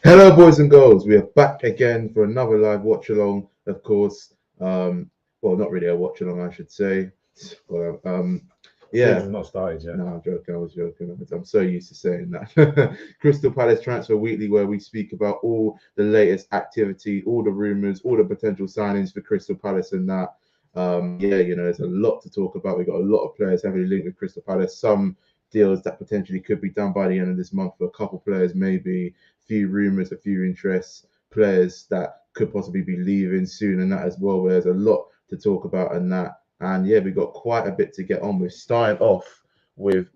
Hello, boys and girls. We are back again for another live watch along, of course. Well, not really a watch along, I should say. Well, yeah. Not started yet. No, I'm joking. I was joking. I'm so used to saying that. Crystal Palace Transfer Weekly, where we speak about all the latest activity, all the rumours, all the potential signings for Crystal Palace and that. Yeah, there's a lot to talk about. We've got a lot of players heavily linked with Crystal Palace. Some deals that potentially could be done by the end of this month for a couple players, maybe. Few rumours, a few interests, players that could possibly be leaving soon and that as well, where there's a lot to talk about and that. And yeah, we've got quite a bit to get on with. Starting off with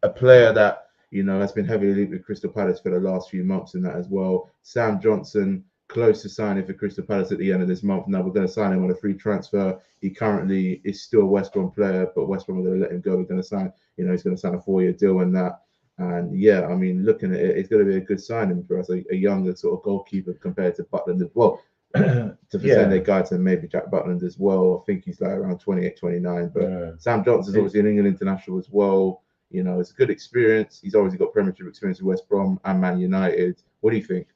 a player that, has been heavily linked with Crystal Palace for the last few months and that as well. Sam Johnstone, close to signing for Crystal Palace at the end of this month. Now we're going to sign him on a free transfer. He currently is still a West Brom player, but West Brom are going to let him go. We're going to sign, he's going to sign a 4-year deal and that. And yeah, I mean, looking at it, it's going to be a good signing for us, a younger sort of goalkeeper compared to Butland as well. To present their guy to maybe Jack Butland as well. I think he's like around 28, 29. But Sam Johnson's obviously an England international as well. It's a good experience. He's obviously got Premiership experience with West Brom and Man United. What do you think?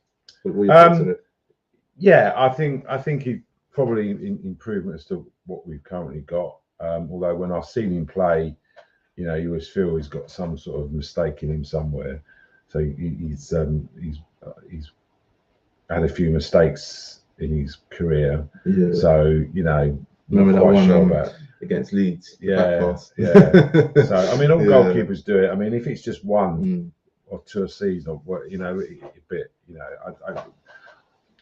What are your thoughts on it? Yeah, I think he probably improvements to what we've currently got. Although when I've seen him play, you always feel he's got some sort of mistake in him somewhere. So he's had a few mistakes in his career. Yeah. So remember that one against Leeds? Yeah, yeah. So I mean, all goalkeepers do it. I mean, if it's just one or two a season, or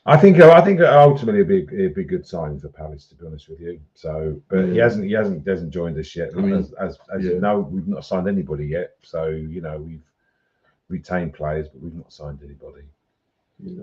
I think ultimately it'd be a good sign for Palace, to be honest with you. So, but he hasn't joined us yet. As you know, we've not signed anybody yet. So we've retained players, but we've not signed anybody.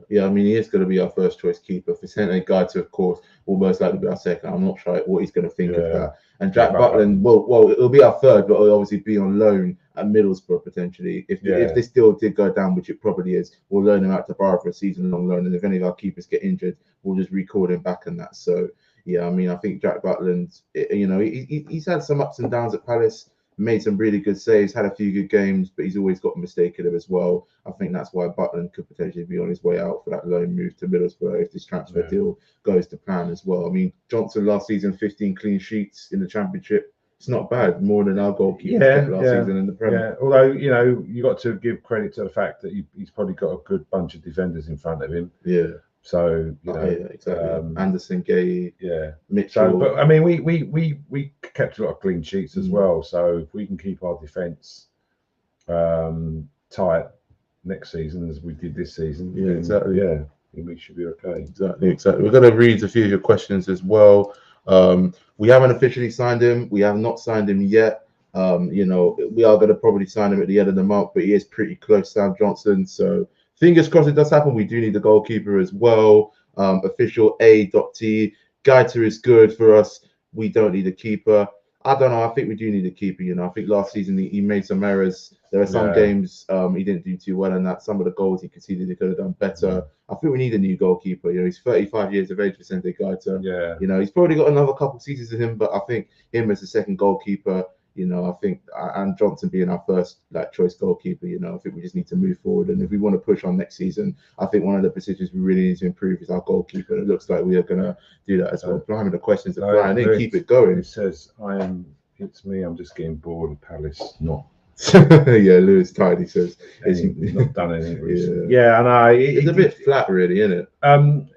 Yeah, I mean, he is going to be our first choice keeper. If we sent a guy to, of course, will most likely be our second. I'm not sure what he's going to think of that. And Jack Butland, well, it'll be our third, but it'll obviously be on loan at Middlesbrough potentially. If this deal did go down, which it probably is, we'll loan him out to Borough for a season-long loan. And if any of our keepers get injured, we'll just record him back and that. So, yeah, I mean, I think Jack Butland, he's had some ups and downs at Palace. Made some really good saves, had a few good games, but he's always got a mistake in him as well. I think that's why Butland could potentially be on his way out for that loan move to Middlesbrough if this transfer deal goes to plan as well. I mean, Johnson last season, 15 clean sheets in the Championship. It's not bad, more than our goalkeeper last season in the Premier. Yeah, although, you got to give credit to the fact that he's probably got a good bunch of defenders in front of him. Yeah. So exactly. Anderson, Gay, Mitchell. So, but I mean, we kept a lot of clean sheets as well. So if we can keep our defence tight next season as we did this season, we should be okay. Exactly. We're going to read a few of your questions as well. We haven't officially signed him. We have not signed him yet. We are going to probably sign him at the end of the month, but he is pretty close, Sam Johnstone. So fingers crossed it does happen. We do need a goalkeeper as well. Official A.T. Gaita is good for us. We don't need a keeper. I don't know. I think we do need a keeper. I think last season he made some errors. There are some games he didn't do too well in that. Some of the goals he conceded, he could have done better. I think we need a new goalkeeper. He's 35 years of age, Vicente Gaita. Yeah. He's probably got another couple seasons in him, but I think him as the second goalkeeper, I think, and Johnson being our first choice goalkeeper, I think we just need to move forward. And if we want to push on next season, I think one of the positions we really need to improve is our goalkeeper. It looks like we are going to do that as well. Blimey, the questions are flying in. Keep it going. It says, it's me. I'm just getting bored of Palace. Not. Yeah, Lewis Tidy says he's not done anything recently. Yeah, I know. It's a bit flat, really, isn't it?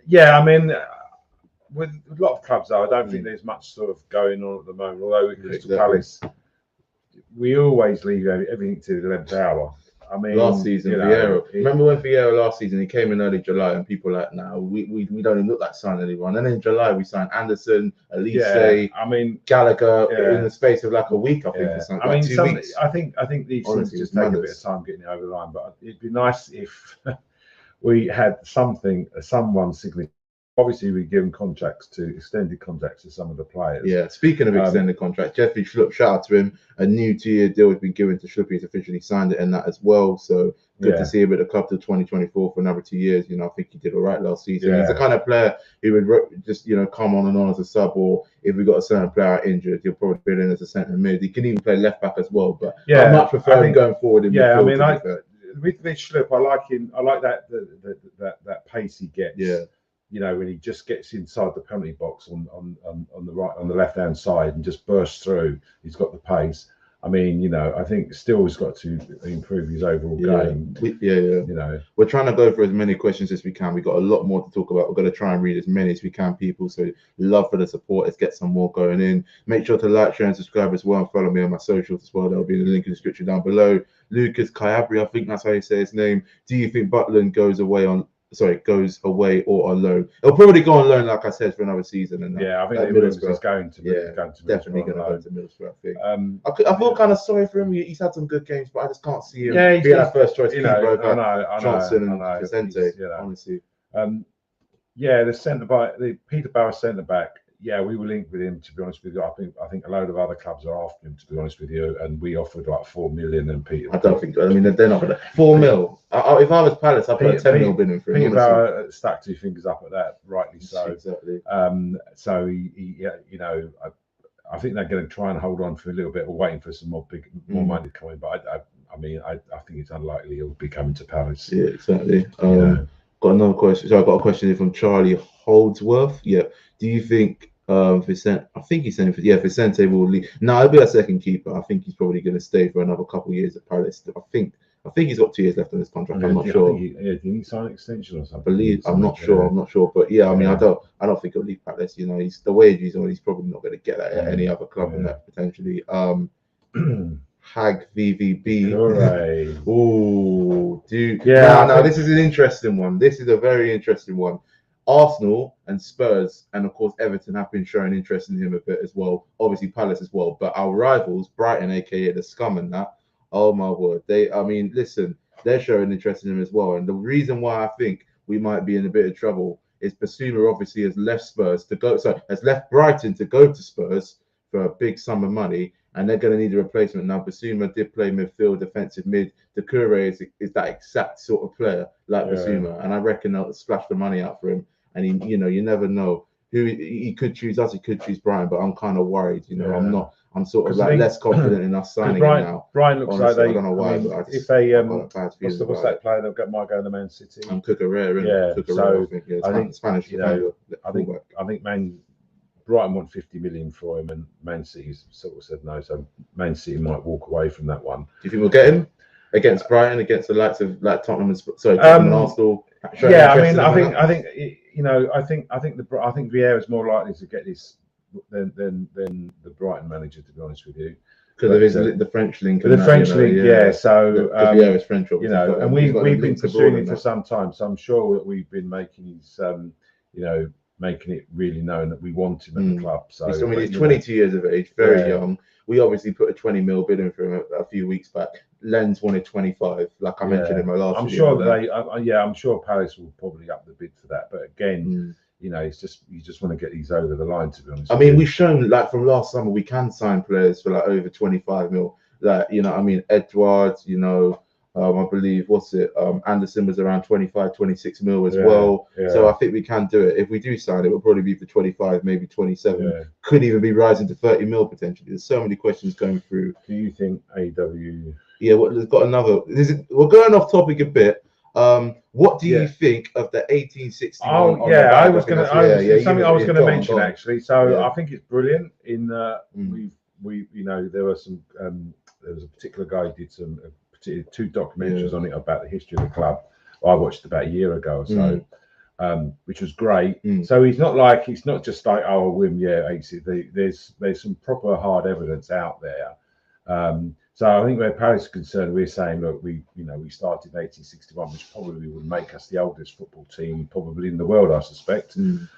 Yeah, I mean, with a lot of clubs, though, I don't think there's much sort of going on at the moment. Although with Crystal Palace, we always leave everything to the 11th hour. I mean, last season, Vieira. Remember when Vieira last season, he came in early July and people were like, no, we don't even look like signing anyone. And then in July, we signed Anderson, Elise, Gallagher in the space of a week, I think. Yeah. Or something, I mean, 2 weeks. I think these things just take a bit of time getting over the line. But it'd be nice if we had someone signaling. Obviously, we give them extended contracts to some of the players. Yeah, speaking of extended contracts, Jeffrey Schlupp, shout out to him. A new 2-year deal has been given to Schlupp. He's officially signed it and that as well. So good to see him at the club till 2024 for another 2 years. I think he did all right last season. He's the kind of player who would just, come on and on as a sub, or if we got a certain player injured, he'll probably fit in as a centre mid. He can even play left back as well. But I much prefer him going forward in midfield. with Schlupp, I like him. I like that pace he gets. Yeah. You know, when he just gets inside the penalty box on the right, on the left hand side, and just bursts through. He's got the pace. I mean, you know, I think still he's got to improve his overall game. You know, we're trying to go for as many questions as we can. We've got a lot more to talk about. We're going to try and read as many as we can, people. So love for the support. Let's get some more going in. Make sure to like, share, and subscribe as well, and follow me on my socials as well. There'll be in the link in the description down below. Lucas Kyabri, I think that's how you say his name. Do you think Butland goes away or on loan? He'll probably go on loan, like I said, for another season. And I think Middlesbrough is going to definitely going to go to Middlesbrough. I think. I feel kind of sorry for him. He's had some good games, but I just can't see him being our first choice keeper over Johnstone and Vicente. Honestly, the centre back, the Peterborough centre back. Yeah, we were linked with him. To be honest with you, I think a load of other clubs are after him. To be honest with you, and we offered like 4 million. And I don't think. I mean, they're not going to 4 mil. If I was Palace, I'd put 10 mil bidding for him. Peterborough stuck 2 fingers up at that, rightly so. Exactly. So he you know, I think they're going to try and hold on for a little bit, or waiting for some more money to come in. But I mean, I think it's unlikely he'll be coming to Palace. Yeah, exactly. Got another question. So I got a question here from Charlie Holdsworth. Yeah. Do you think Vicente? I think he's saying Vicente will leave. No, he'll be our second keeper. I think he's probably going to stay for another couple of years at Palace. I think he's got 2 years left on his contract. I'm not sure. Did he sign an extension or something? I'm not sure. But yeah, I mean, I don't think he'll leave Palace. You know, he's the wage he's on. He's probably not going to get that at any other club in that potentially. Hag VVB. Hooray. Oh, dude. Yeah. No, this is an interesting one. This is a very interesting one. Arsenal and Spurs and of course Everton have been showing interest in him a bit as well. Obviously Palace as well. But our rivals, Brighton, aka the Scum and that, oh my word. They're showing interest in him as well. And the reason why I think we might be in a bit of trouble is Basuma obviously has left Brighton to go to Spurs for a big sum of money. And they're going to need a replacement. Now, Basuma did play midfield, defensive mid. Doucouré is that exact sort of player like Basuma. And I reckon they'll splash the money out for him. And you never know who he could choose us. He could choose Brighton, but I'm kind of worried. I'm sort of like less confident in us signing him now. Brighton looks like they. I don't know why, but I just, if they what's that player that might go to Man City? Cucurella. I think Spanish. I think Brighton want 50 million for him, and Man City sort of said no. So Man City might walk away from that one. Do you think we'll get him against Brighton, against the likes of like Tottenham and Arsenal? Yeah, I mean, I think Vieira's more likely to get this than the Brighton manager, to be honest with you. Because there is the French link. The French link, So Vieira's French, and we've been pursuing him for some time. So I'm sure that we've been making his, making it really known that we want him at the club. So he's 22 years of age, very young. We obviously put a 20 mil bid in for him a few weeks back. Lens wanted 25, like I mentioned in my last. I'm sure that I'm sure Palace will probably up the bid for that. But again, it's just you just want to get these over the line. To be honest, I mean, we've shown like from last summer we can sign players for like over 25 mil. Like Edwards, I believe Anderson was around 25, 26 mil as well. So I think we can do it. If we do sign it, it'll probably be for 25, maybe 27. Could even be rising to 30 mil potentially. There's so many questions going through. Do you think AW? Yeah, there's got another. We're going off topic a bit. What do you think of the 1861? I was going to mention actually. So I think it's brilliant. In there were some. There was a particular guy who did some. 2 documentaries on it about the history of the club. I watched about a year ago or so, which was great. So it's not just like a whim. There's some proper hard evidence out there. So I think where Paris is concerned, we're saying, look, we started in 1861, which probably would make us the oldest football team probably in the world, I suspect. And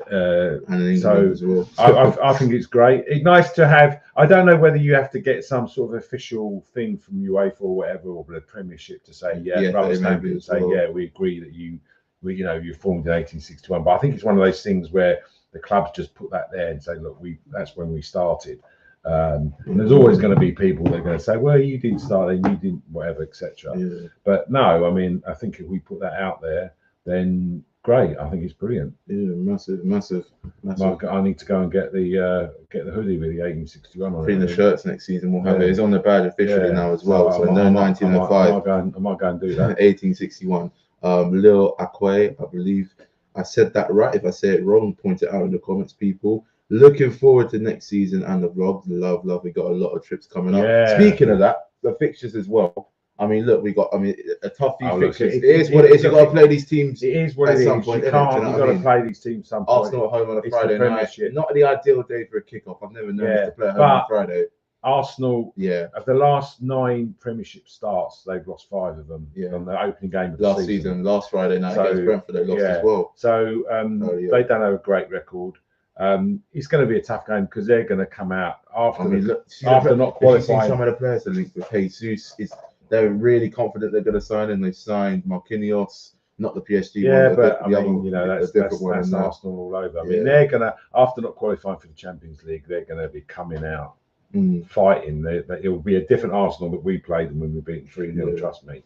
so as well. I think it's great. It's nice to have. I don't know whether you have to get some sort of official thing from UEFA or whatever, or the Premiership to say, rubber stamp it and say, we agree that you formed in 1861. But I think it's one of those things where the clubs just put that there and say, look, that's when we started. And there's always going to be people that are going to say, well, you didn't start and you didn't whatever, etc. But no, I mean, I think if we put that out there, then great. I think it's brilliant. Yeah, massive. Mark, I need to go and get the hoodie with the 1861 on it. I think the shirts next season will have it. It's on the badge officially now as well. So no 1905. I might go and do that. 1861. Lil Akwe, I believe I said that right. If I say it wrong, point it out in the comments, people. Looking forward to next season and the vlogs. Love. We got a lot of trips coming up. Speaking of that, the fixtures as well. I mean, look, we got. I mean, a tough few fixtures. It is what it is. You got to play these teams. It is what it is. You can't. You got to play these teams some point. Arsenal at home on a Friday night. Not the ideal day for a kickoff. I've never known us to play at home on Friday. Arsenal, of the last 9 Premiership starts, they've lost 5 of them on the opening game of the season. Last Friday night against Brentford, they lost as well. So they don't have a great record. It's going to be a tough game because they're going to come out after not qualifying. Some of the players are linked with Jesus. They're really confident they're going to sign him. They signed Marquinhos, not the PSG one. But I mean, you know, that's Arsenal all over. I mean, they're going to, after not qualifying for the Champions League, they're going to be coming out fighting. It will be a different Arsenal that we played them when we beat 3-0. Trust me.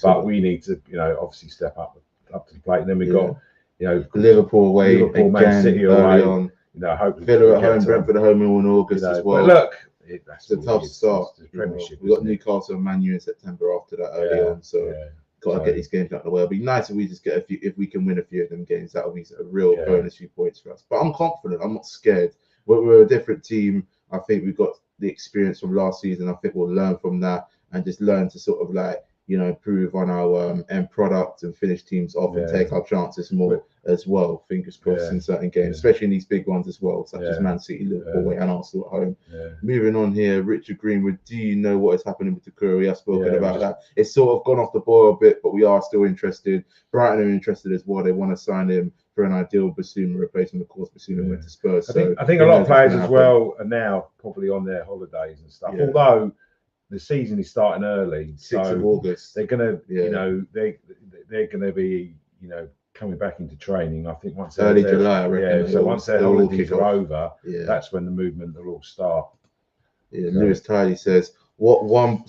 But we need to, you know, obviously step up to the plate. And then we got, you know, Liverpool away, Man City away. You know, hopefully Villa at home, Brentford at home in August as well. But look. It's a tough start. We got Newcastle and Man U in September after that early on, so got to get these games out of the way. It'll be nice if we just get a few. If we can win a few of them games, that'll be a real bonus few points for us. But I'm confident. I'm not scared. We're a different team. I think we've got the experience from last season. I think we'll learn from that and just learn to sort of like, you know, improve on our end product and finish teams off and take our chances more as well. Fingers crossed in certain games, especially in these big ones as well, such as Man City, Liverpool, and Arsenal at home. Moving on here, Richard Greenwood. Do you know what is happening with Takura? We have spoken about that. It's sort of gone off the boil a bit, but we are still interested. Brighton are interested as well. They want to sign him for an ideal Basuma replacement. Of course, Basuma went to Spurs. I think a lot of players as well are now probably on their holidays and stuff. Although the season is starting early, 6th of August. They're gonna, you know, they're gonna be, you know, coming back into training. I think once early July, I reckon. So once their holidays are over, that's when the movement will all start. Lewis Tiley says, what one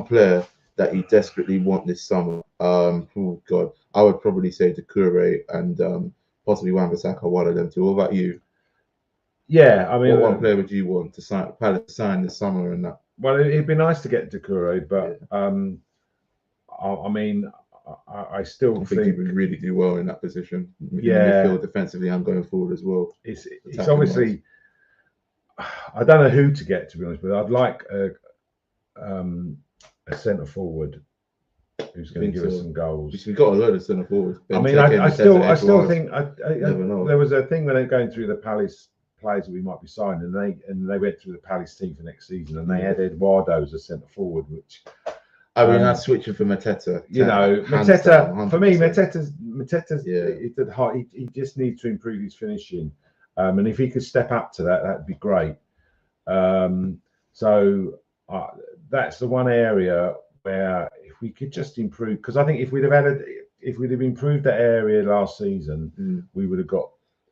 player that you desperately want this summer? Oh God, I would probably say Takura and possibly Wan-Bissaka, one of them two. What about you? Yeah, I mean, what one player would you want to sign this summer and that? Well, it'd be nice to get Takura, but I mean, I still think he would really do well in that position. Midfield defensively and going forward as well. It's obviously, I don't know who to get, to be honest, but I'd like a centre forward who's going to give us some goals. We've got a load of centre forwards. I mean, I still think there was a thing when they're going through the Palace players that we might be signing, and they went through the Palace team for next season, and they had Eduardo as a centre forward, which I mean, that's switching for Mateta. You know, Mateta, for me, Mateta's it's at heart. He just needs to improve his finishing, and if he could step up to that, that'd be great. So that's the one area where if we could just improve, because I think if we'd have improved that area last season, we would have got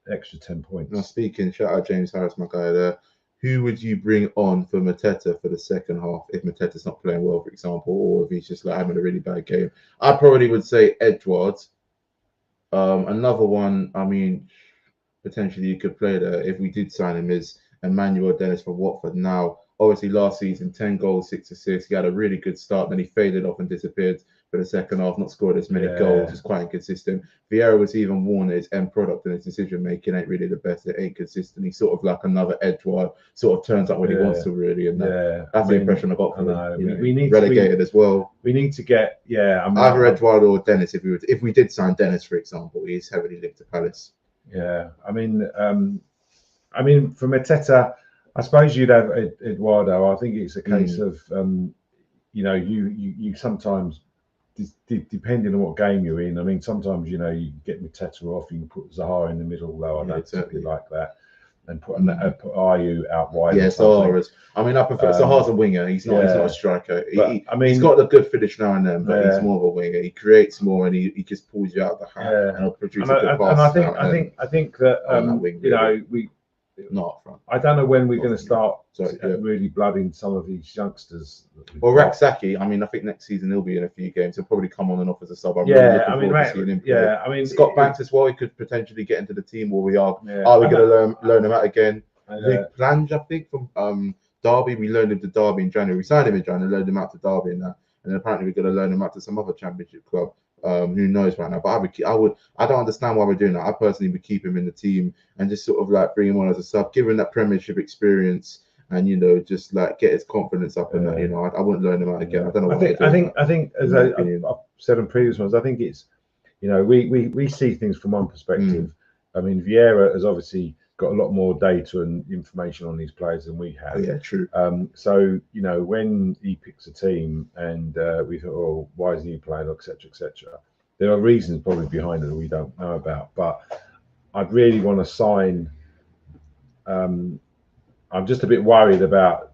extra 10 points. Now speaking, shout out James Harris, my guy there. Who would you bring on for Mateta for the second half if Mateta's not playing well, for example, or if he's just like having a really bad game? I probably would say Edwards. Another one, I mean, potentially you could play there if we did sign him is Emmanuel Dennis from Watford. Now, obviously last season, 10 goals, 6 assists. He had a really good start, then he faded off and disappeared for the second half, not scored as many goals. It's quite inconsistent. Vieira was even warned that his end product and his decision making ain't really the best. It ain't consistent. He's sort of like another Edward, sort of turns up when he wants to, really. And that's the impression I got from him. We need relegated as well. We need to get either Edward or Dennis. If we did sign Dennis, for example, he's heavily linked to Palace. Yeah, I mean, for Mateta, I suppose you'd have Eduardo. I think it's a case of you know, you sometimes, depending on what game you're in, I mean, sometimes, you know, you get Mateta off, you can put Zaha in the middle, though I don't particularly like that, and put Ayew out wide. Yeah, Zaha's. I mean, I prefer Zaha's a winger. He's not a striker. I mean, he's got a good finish now and then, but he's more of a winger. He creates more, and he just pulls you out of the hat and he'll produce a good pass. And I think that you know, not up front. I don't know when we're going to start Sorry, really blooding some of these youngsters. Well, Raksaki, I mean, I think next season he'll be in a few games. He'll probably come on and off as a sub. I'm yeah, really looking I mean, forward to seeing him play. yeah, I mean, Scott Banks as well. He could potentially get into the team where we are. Yeah, Are we going to loan him out again? Luke Plange, I think, from Derby. We loaned him to Derby in January. We signed him in January, loaned him out to Derby and that. And then apparently we're going to loan him out to some other championship club. Who knows right now? But I don't understand why we're doing that. I personally would keep him in the team and just sort of like bring him on as a sub, give him that Premiership experience, and just like get his confidence up. And that, I wouldn't loan him out again. I don't know. I think as I've said in previous ones, I think it's we see things from one perspective. I mean, Vieira has obviously got a lot more data and information on these players than we have. Yeah, true. So when he picks a team and we thought, oh, why isn't he playing, etc., etc. There are reasons probably behind it that we don't know about. But I'd really want to sign. I'm just a bit worried about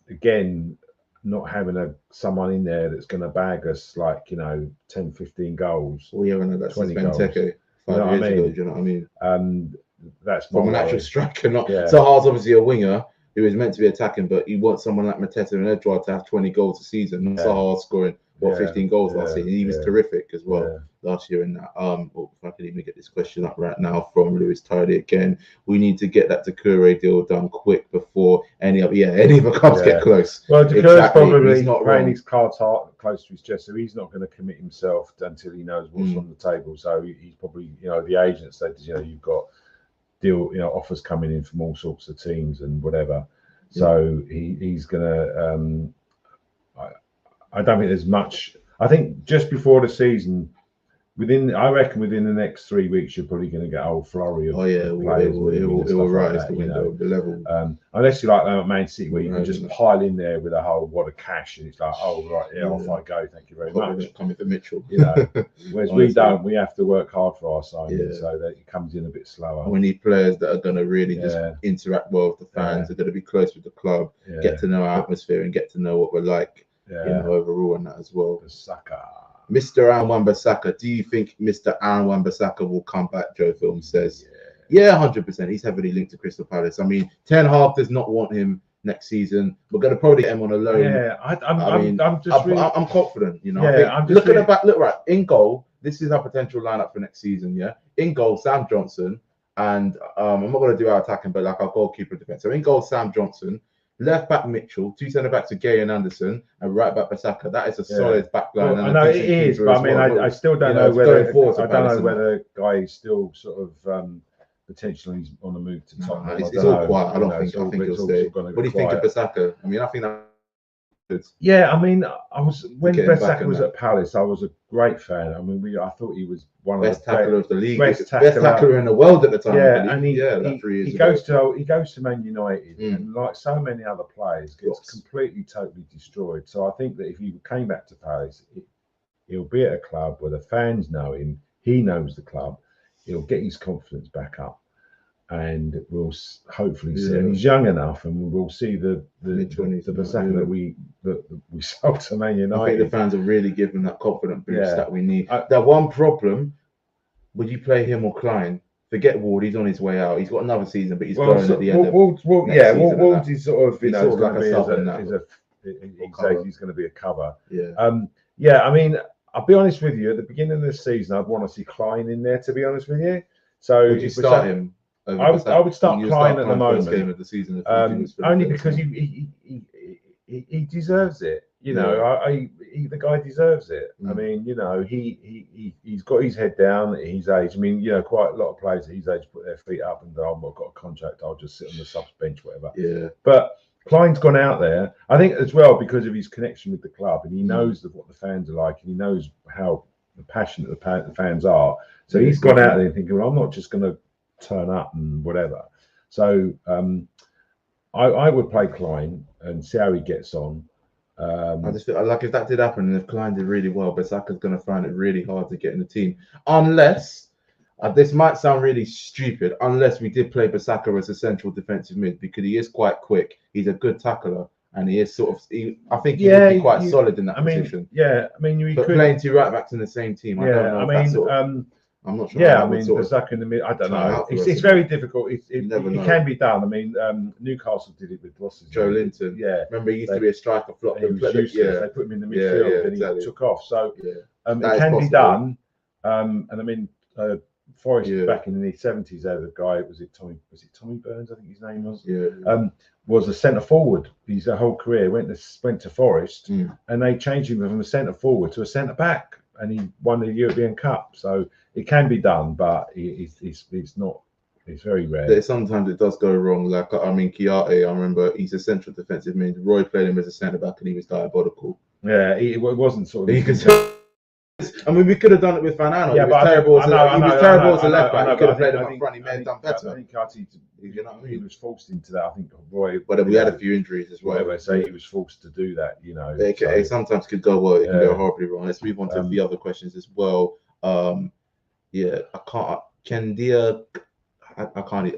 again not having someone in there that's going to bag us like 10, 15 goals. Well, yeah, I know that's 20 goals. 5 years ago. Do you know what I mean? That's from an actual striker, not. Yeah. Zaha's obviously a winger who is meant to be attacking, but he wants someone like Mateta and Edouard to have 20 goals a season. Yeah. Zaha scoring 15 goals last season. He was terrific as well last year in that. If I could even get this question up right now from Lewis Tidy again. We need to get that Doucouré deal done quick before any of the clubs get close. Well, Doucouré's probably not playing his cards close to his chest, so he's not going to commit himself until he knows what's on the table. So he's probably the agent status. You've got offers coming in from all sorts of teams and whatever. So he's gonna. I don't think there's much. I think just before the season, I reckon within the next 3 weeks, you're probably going to get a whole flurry of players. It will rise the level. Unless you like Man City, where you can just pile in there with a whole wad of cash, and it's like, oh right, off I go. Thank you very much. Coming for Mitchell. Whereas we don't. We have to work hard for our signings, so that it comes in a bit slower. We need players that are going to really just interact well with the fans. Are going to be close with the club, get to know our atmosphere, and get to know what we're like. Overall and that as well. Mr. Wan-Bissaka, do you think Mr. Wan-Bissaka will come back? Joe Film says, 100%. He's heavily linked to Crystal Palace. I mean, Ten Hag does not want him next season. We're going to probably get him on a loan. Yeah, I'm confident. Look right in goal. This is our potential lineup for next season. Yeah, in goal, Sam Johnson, and I'm not going to do our attacking, but like our goalkeeper defense. So in goal, Sam Johnson. Left back Mitchell, 2 centre backs are Gay and Anderson, and right back Bissaka. That is a solid back line. Well, I know it is, but I mean, I still don't know whether Guy is still sort of potentially on the move to Tottenham. It's all quiet. I think he'll stay. What do you think of Bissaka? I mean, I think that. Yeah, I mean, when Bissaka was at Palace, I was a great fan. I mean, I thought he was one of the best tackler of the league, best tackler in the world at the time. Yeah, and he goes to Man United, and like so many other players, gets completely, totally destroyed. So I think that if he came back to Palace, he'll be at a club where the fans know him, he knows the club, he'll get his confidence back up. And we'll hopefully see. And he's young enough, and we'll see the Bissaka that we sold to Man United. I think the fans have really given that confident boost that we need. That one problem: would you play him or Klein? Forget Ward; he's on his way out. He's got another season, but he's going at the end. Ward is sort of he's like a sub in that. He's going to be a cover. I mean, I'll be honest with you. At the beginning of the season, I'd want to see Klein in there. To be honest with you, so would you start him? I would start Klein at the moment. Game of the season, only because he deserves it. The guy deserves it. I mean, he's got his head down at his age. I mean, quite a lot of players at his age put their feet up and go, I've got a contract, I'll just sit on the subs bench, whatever. Yeah. But Klein's gone out there, I think as well, because of his connection with the club, and he knows what the fans are like, and he knows how passionate the fans are. So he's gone out there thinking, well, I'm not just going to turn up and whatever. So I would play Klein and see how he gets on. I just feel like if that did happen and if Klein did really well, Bissaka's going to find it really hard to get in the team. Unless, this might sound really stupid, unless we did play Bissaka as a central defensive mid, because he is quite quick. He's a good tackler. And he is sort of, I think he would be quite solid in that position. I mean, but playing 2 right backs in the same team, I don't know. I'm not sure. Yeah, I mean, Zaha in the middle. I don't know. It's very difficult. It can be done. I mean, Newcastle did it with Joe Linton. Yeah, remember he used to be a striker. Flop. He was useless. They put him in the midfield and he took off. So it can be done. And I mean, Forest back in the 70s, there the guy was it Tommy Burns? I think his name was. Was a centre forward. His whole career went to Forest, and they changed him from a centre forward to a centre back, and he won the European Cup. So it can be done, but it's not. It's very rare. Sometimes it does go wrong. Like I mean, Kiarte, I remember he's a central defensive mid. Roy played him as a centre back, and he was diabolical. Yeah, it wasn't sort of. You can tell. I mean, we could have done it with Fanano. Yeah, he was terrible as a left back. He could have played him up front. He may have done better. I think Kiarte, you know, he was forced into that. I think Roy. But we had a few injuries as well. Whatever, say he was forced to do that. You know, it sometimes could go well. It can go horribly wrong. Let's move on to the other questions as well. Yeah, I can't. Kendia, I can't.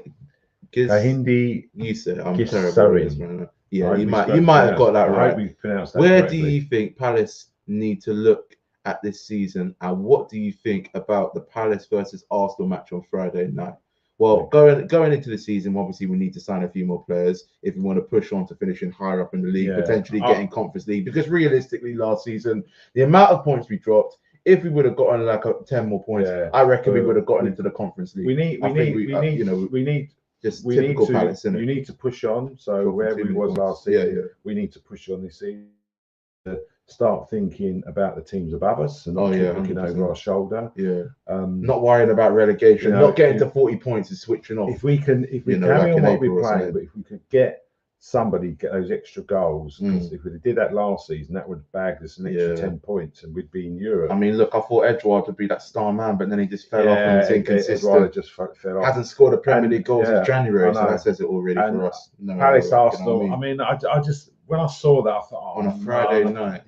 Hindi. You said I'm terrible. Yeah, you might have got that right. We pronounced that Where correctly. do you think Palace need to look at this season, and what do you think about the Palace versus Arsenal match on Friday night? Well, going into the season, obviously we need to sign a few more players if we want to push on to finishing higher up in the league, potentially getting Conference League. Because realistically, last season, the amount of points we dropped, if we would have gotten like 10 more points, I reckon we would have gotten into the Conference League. We need just typical Palace, we need to push on. So where we was last season, we need to push on this season. Start thinking about the teams above us and not looking over our shoulder. Not worrying about relegation, not getting to 40 points and switching off. If we carry on what we're playing, but if we could get those extra goals, because if we did that last season, that would have bagged us an extra 10 points and we'd be in Europe. I mean, look, I thought Edouard would be that star man, but then he just fell off and was inconsistent. Edouard just fell off. Hasn't scored a Premier League goal since January, so that says it already for us. Palace, Arsenal. You know what I mean, I just when I saw that, I thought, on a Friday night.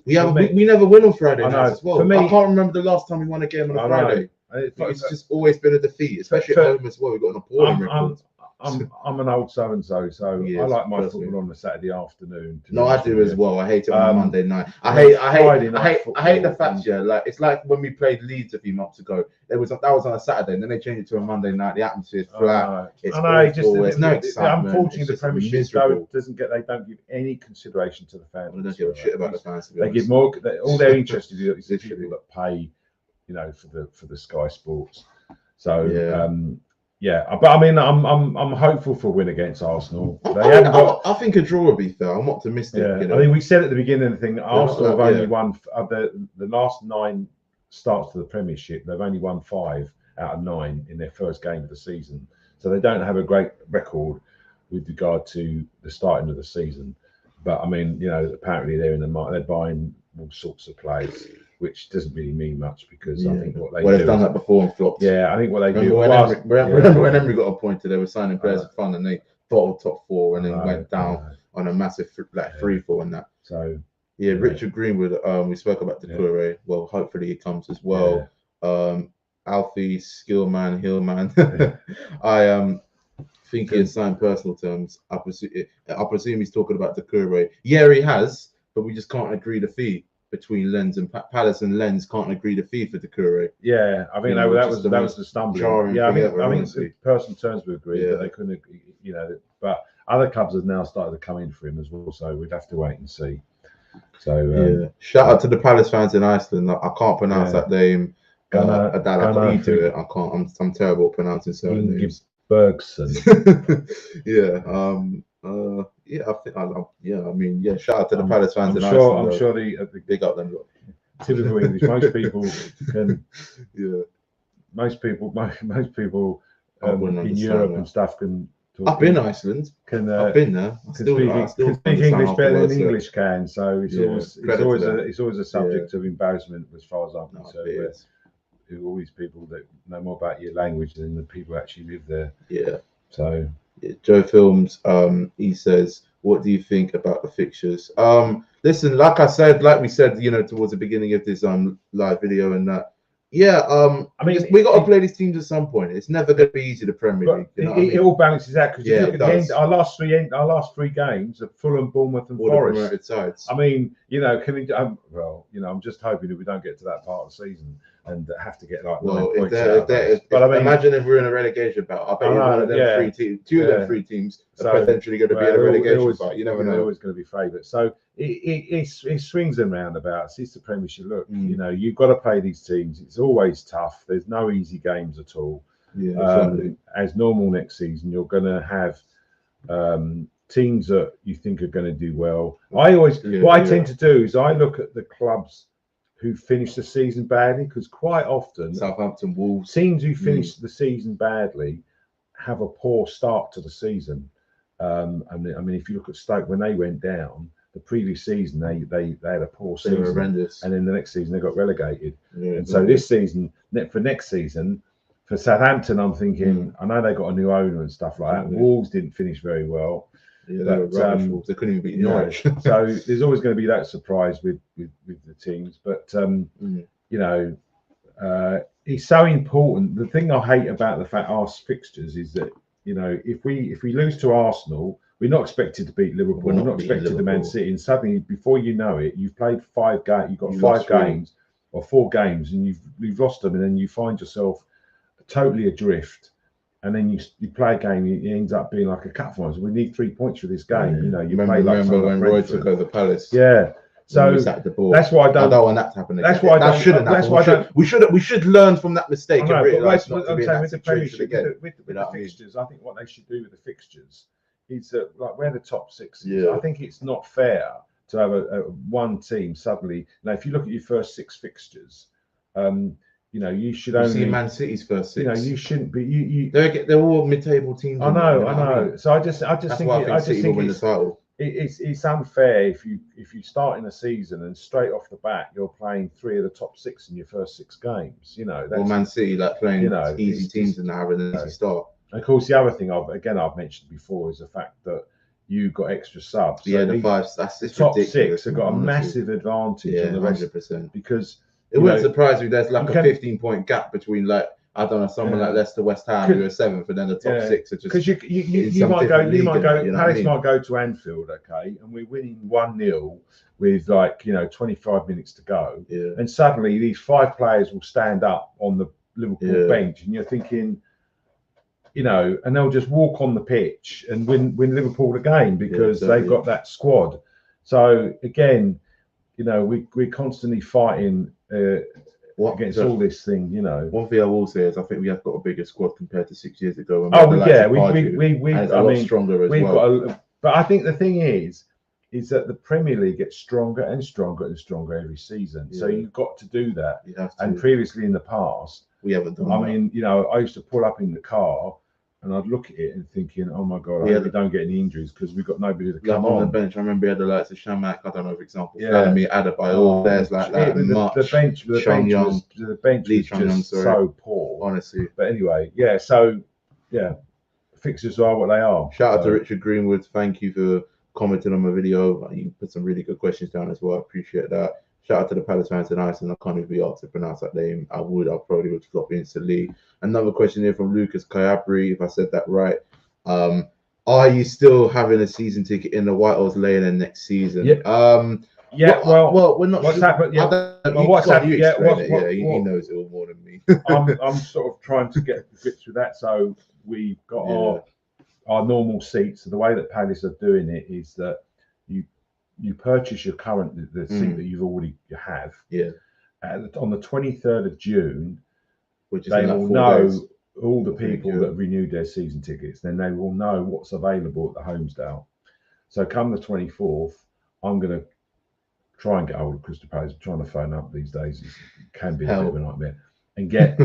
We never win on Friday nights as well. For me, I can't remember the last time we won a game on a Friday. It's just always been a defeat, especially at home as well. We've got an appalling record. I'm an old so I like my football on a Saturday afternoon. No, I do as well. I hate it on a Monday night. I hate the fact, like it's like when we played Leeds a few months ago. That was on a Saturday, and then they changed it to a Monday night. The atmosphere is flat. It's no excitement. Unfortunately, the Premiership don't give any consideration to the fans. They don't give a shit about the fans. They give more. All they're interested in is the people that pay, you know, for the Sky Sports. So but I mean, I'm hopeful for a win against Arsenal. I think a draw would be fair. I'm optimistic. You know? I mean, we said at the beginning of the thing, Arsenal have only won the last 9 starts to the Premiership. They've only won 5 out of 9 in their first game of the season. So they don't have a great record with regard to the starting of the season. But I mean, you know, apparently they're buying all sorts of players, which doesn't really mean much because I think what they've done that before and flopped. Yeah, I think what they do. Remember when Emery got appointed, they were signing players for fun and they bottled top 4 and then went down on a massive free fall and that. So Richard Greenwood. We spoke about Doucouré. Well, hopefully he comes as well. Alfie, Skillman, Hillman. I think he has signed personal terms. I presume he's talking about Doucouré. Yeah, he has, but we just can't agree the fee. Between Lens and Palace and Lens can't agree the fee for Doucouré. Yeah, I mean that was the stumbling. Yeah, I think the personal terms were agreed, but they couldn't. You know, but other clubs have now started to come in for him as well. So we'd have to wait and see. So shout out to the Palace fans in Iceland. I can't pronounce that name. I do it. I can't. I'm terrible at pronouncing certain names. Bergson. I think I mean, shout out to the Palace fans in Iceland. I'm sure the big up them. Typical English. Most people can. Most people in Europe and stuff can. I've been to Iceland. I've been there. Can speak English better than English can. So it's always a subject of embarrassment as far as I'm concerned. All these people that know more about your language than the people who actually live there. Yeah. So. Joe Films, he says, what do you think about the fixtures? Listen, like we said, you know, towards the beginning of this live video and that, I mean, we got to play these teams at some point. It's never going to be easy, the Premier League. You know it all balances out because you look at the end, our last three games of Fulham, Bournemouth, and Forest. Sides. I mean, you know, I'm just hoping that we don't get to that part of the season. and have to get like well, 9 points out of those. But I mean, imagine if we're in a relegation battle. I bet one of them three teams, two of them three teams are potentially going to be in a relegation fight. You never know. They're always going to be favourites. So it swings and roundabouts. It's the Premiership. Look, you know, you've got to play these teams. It's always tough. There's no easy games at all. Yeah, exactly. As normal next season, you're going to have teams that you think are going to do well. I tend to do is I look at the clubs who finish the season badly, because quite often Southampton, Wolves, teams who finish the season badly have a poor start to the season. I mean, if you look at Stoke, when they went down the previous season, they had a poor season, they were horrendous, and then the next season they got relegated. Yeah, and so this season, for next season, for Southampton, I'm thinking, I know they got a new owner and stuff like that. Wolves didn't finish very well. Yeah, they were rubbish Wolves. They couldn't even beat Norwich. So there's always going to be that surprise with the teams. But you know, it's so important. The thing I hate about the fact our fixtures is that, you know, if we lose to Arsenal, we're not expected to beat Liverpool. We're not expected to Man City. And suddenly, before you know it, you've played 5 games. You've got 5 games or 4 games, and you've lost them, and then you find yourself totally adrift. And then you play a game, it ends up being like a cup final. So we need 3 points for this game. You know, you remember when Roy took over Palace. Yeah. So that's why I don't want that to happen again. That's why that shouldn't happen. We should learn from that mistake. But with the fixtures, I think what they should do with the fixtures is that, like, we're the top 6. I think it's not fair to have a one team suddenly. Now, if you look at your first 6 fixtures, you know, you should only see Man City's first 6. You know, you shouldn't be. They're all mid-table teams. I know. So I just think win the title. It's unfair if you start in a season and straight off the bat you're playing 3 of the top 6 in your first 6 games. You know, that's, Man City like playing easy teams and having an easy start. And of course, the other thing I've mentioned before is the fact that you've got extra subs. Yeah, the 5. That's top 6 have got a massive advantage on the rest 100%. Because it wouldn't surprise me. There's like a 15-point gap between, like, I don't know, someone like Leicester, West Ham, who are 7th, and then the top 6 are just, because you might go. Palace might go to Anfield, okay, and we're winning 1-0 with, like, you know, 25 minutes to go, and suddenly these 5 players will stand up on the Liverpool bench, and you're thinking, you know, and they'll just walk on the pitch and win Liverpool the game because they've got that squad. So again, you know, we're constantly fighting against all this thing, you know. One thing I will say is I think we have got a bigger squad compared to 6 years ago. We a lot stronger as well. But I think the thing is that the Premier League gets stronger and stronger and stronger every season. So you've got to do that. You have to. And previously in the past, we haven't done that. I mean, you know, I used to pull up in the car and I'd look at it and thinking, oh my God, I hope we don't get any injuries because we've got nobody to come on the bench. I remember we had the likes of Shamak, I don't know, for example, Vladimir Adebayo, all players like that. The bench was just so poor, honestly. But anyway, fixtures are what they are. Shout out to Richard Greenwood. Thank you for commenting on my video. You put some really good questions down as well. I appreciate that. Shout out to the Palace fans in Iceland. I can't even be asked to pronounce that name. I probably would flop instantly. Another question here from Lucas Kayabri, if I said that right. Are you still having a season ticket in the White Horse Lane next season? Well, we're not. What's happened? He knows it all more than me. I'm sort of trying to get to grips with that. So we've got our normal seats. So the way that Palace are doing it is that you purchase your current seat that you already have. Yeah. On the 23rd of June, which is they will know all the people that renewed their season tickets. Then they will know what's available at the Homesdale. So come the 24th, I'm going to try and get hold of Crystal Palace. Trying to phone up these days can be a bit of a nightmare. And get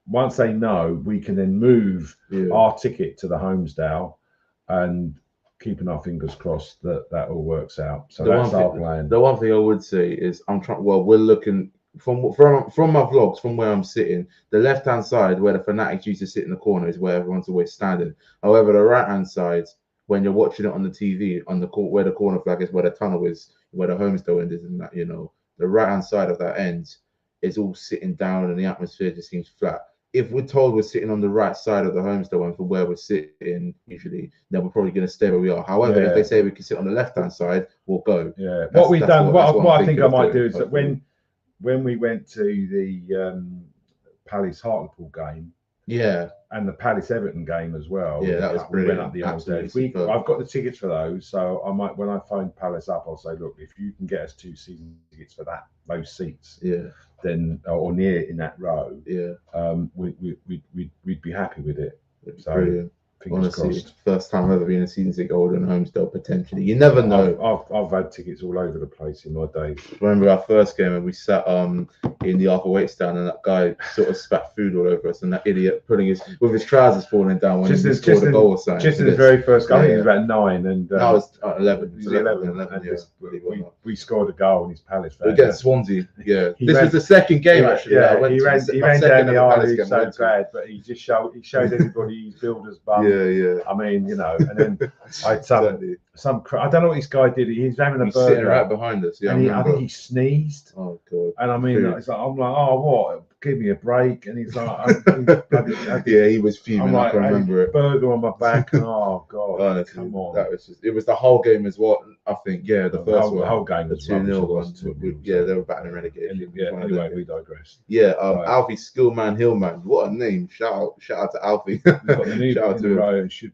once they know, we can then move our ticket to the Homesdale and keeping our fingers crossed that all works out. So that's our plan. The one thing I would say is we're looking from my vlogs, from where I'm sitting, the left hand side where the fanatics used to sit in the corner is where everyone's always standing. However, the right hand side, when you're watching it on the TV, on the where the corner flag is, where the tunnel is, where the Homesdale end is, and that, you know, the right hand side of that end is all sitting down and the atmosphere just seems flat. If we're told we're sitting on the right side of the Homesdale and from where we're sitting, usually, then we're probably going to stay where we are. However, if they say we can sit on the left-hand side, we'll go. Yeah. What I think I might do is that when when we went to the Palace Hartlepool game, and the Palace Everton game as well. Yeah, that was we brilliant. went up the old days. I've got the tickets for those, so I might, when I phone Palace up, I'll say, look, if you can get us 2 season tickets for those seats, then or near in that row, we'd be happy with it. So brilliant. fingers crossed. First time ever being a season ticket holder in Homestead potentially. You never know. I've had tickets all over the place in my days. Remember our first game and we sat in the upper weight stand and that guy sort of spat food all over us and that idiot putting with his trousers falling down when he scored a goal or something. Just in his very first game, I think he was about 9 and I was 11. He was 11 and we scored a goal in his Palace fan. Against Swansea. Yeah. This was the second game actually. He ran down the aisle so bad, but he just showed everybody his builder's bum. Yeah. I mean, you know, and then I had some I don't know what this guy did. He was having a burger sitting right behind us. Yeah, and I think he sneezed. Oh god! And I mean, it's like I'm like, oh what? Give me a break. And he's like, he was fuming. I can remember it. Burger on my back. And, oh god! Honestly, come on. That was just. It was the whole game as well. I think. Yeah, the first one. The whole game. The 2-0 one. Yeah, they were battling relegation. Yeah. Anyway, we digress. Yeah. Alfie Skillman Hillman. What a name! Shout out to Alfie. Shout out to him.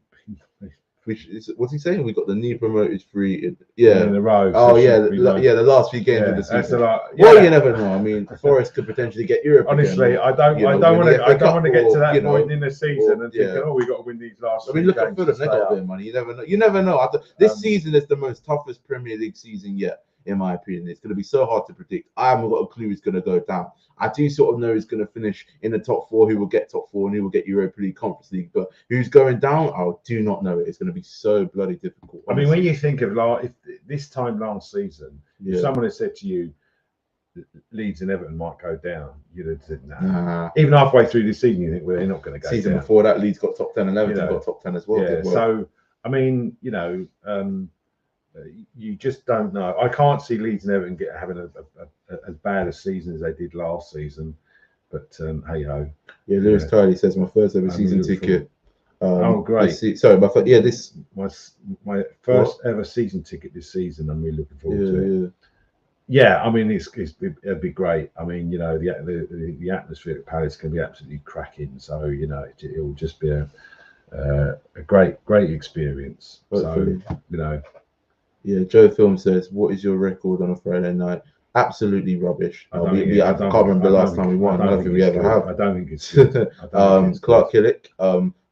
What's he saying? We got the new promoters free in a row. Oh the last few games of the season. Well, you never know. I mean, Forest could potentially get Europe. Honestly, again, I don't want to get to that point in the season and thinking, oh, we got to win these last. I mean, look at Fulham. They got their money. You never know. This season is the most toughest Premier League season yet, in my opinion. It's going to be so hard to predict. I haven't got a clue who's going to go down. I do sort of know who's going to finish in the top 4, who will get top 4 and who will get Europa League, Conference League. But who's going down, I do not know it. It's going to be so bloody difficult. Honestly. I mean, when you think of if this time last season, if someone had said to you, Leeds and Everton might go down, you'd have said, nah. Even halfway through this season, you think, well, they're not going to go season down. Before that, Leeds got top 10 and Everton got top 10 as well. Yeah, so, I mean, you know, you just don't know. I can't see Leeds and Everton having as bad a season as they did last season, but hey ho. Yeah, Lewis Tiley says my first ever season ticket. Oh great! Sorry, this my first ever season ticket this season. I'm really looking forward to it. Yeah, I mean it'd be great. I mean, you know, the atmosphere at Palace can be absolutely cracking. So you know, it'll just be a great experience. Hopefully. So you know. Yeah, Joe Film says, what is your record on a Friday night? Absolutely rubbish. I can't remember the last time we won. I don't think we ever have. I don't think it's good. Clark Killick,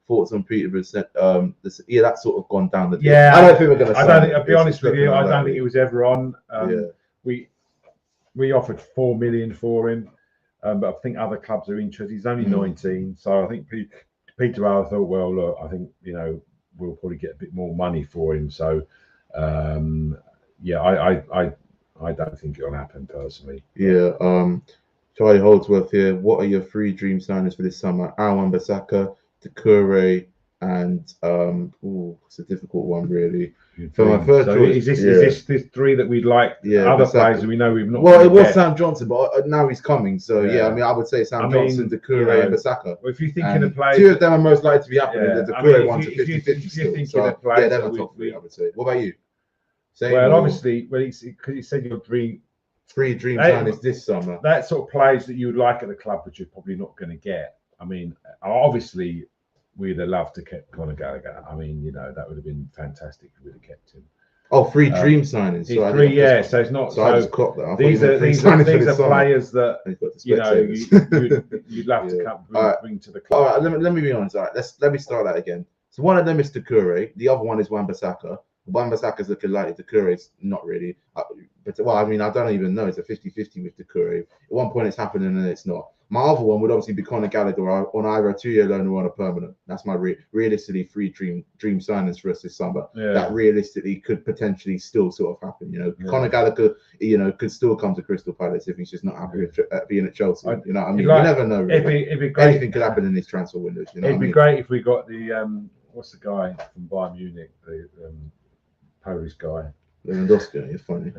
thoughts on Peterborough? That's sort of gone down the drain. Yeah, I don't think we're going to I'll be honest with you, I don't think it was ever on. We offered 4 million for him, but I think other clubs are interested. He's only 19, so I think Peterborough thought, well, look, I think, you know, we'll probably get a bit more money for him. So, I don't think it'll happen personally. Yeah. Charlie Holdsworth here. What are your 3 dream signings for this summer? Wan-Bissaka, Doucouré, and it's a difficult one really. For my first choice, is this 3 that we'd like? Other players that we know we've not. Well, it was Sam Johnson, but now he's coming. So I mean, I would say Sam Johnson, Doucouré, and Bissaka. Well, if you're thinking of players, 2 of them are most likely to be happening. The Doucouré one's a 50-50 still. So they're my top 3, I would say. What about you? Obviously, because you said your 3 dream signings this summer. That sort of players that you would like at the club, but you're probably not going to get. I mean, obviously, we'd have loved to keep Conor Gallagher. I mean, you know, that would have been fantastic if we'd have kept him. Oh, 3 dream signings. So 3, so it's not. So I just clocked that. These are players that you know you'd love to bring to the club. All right, let me be honest. All right, let me start that again. So one of them is Doucouré. The other one is Wan-Bissaka. Wan-Bissaka's looking likely. Doucouré's not really. But I mean, I don't even know. It's a 50-50 with Doucouré. At one point it's happening and it's not. My other one would obviously be Conor Gallagher on either a 2-year loan or on a permanent. That's my realistically 3 dream signings for us this summer. Yeah. That realistically could potentially still sort of happen. You know, Conor Gallagher, you know, could still come to Crystal Palace if he's just not happy with being at Chelsea. You know what I mean? You never know. Really. It'd be great. Anything could happen in these transfer windows. You know it'd be great if we got the what's the guy from Bayern Munich, the Polish guy. Lewandowski, you're funny.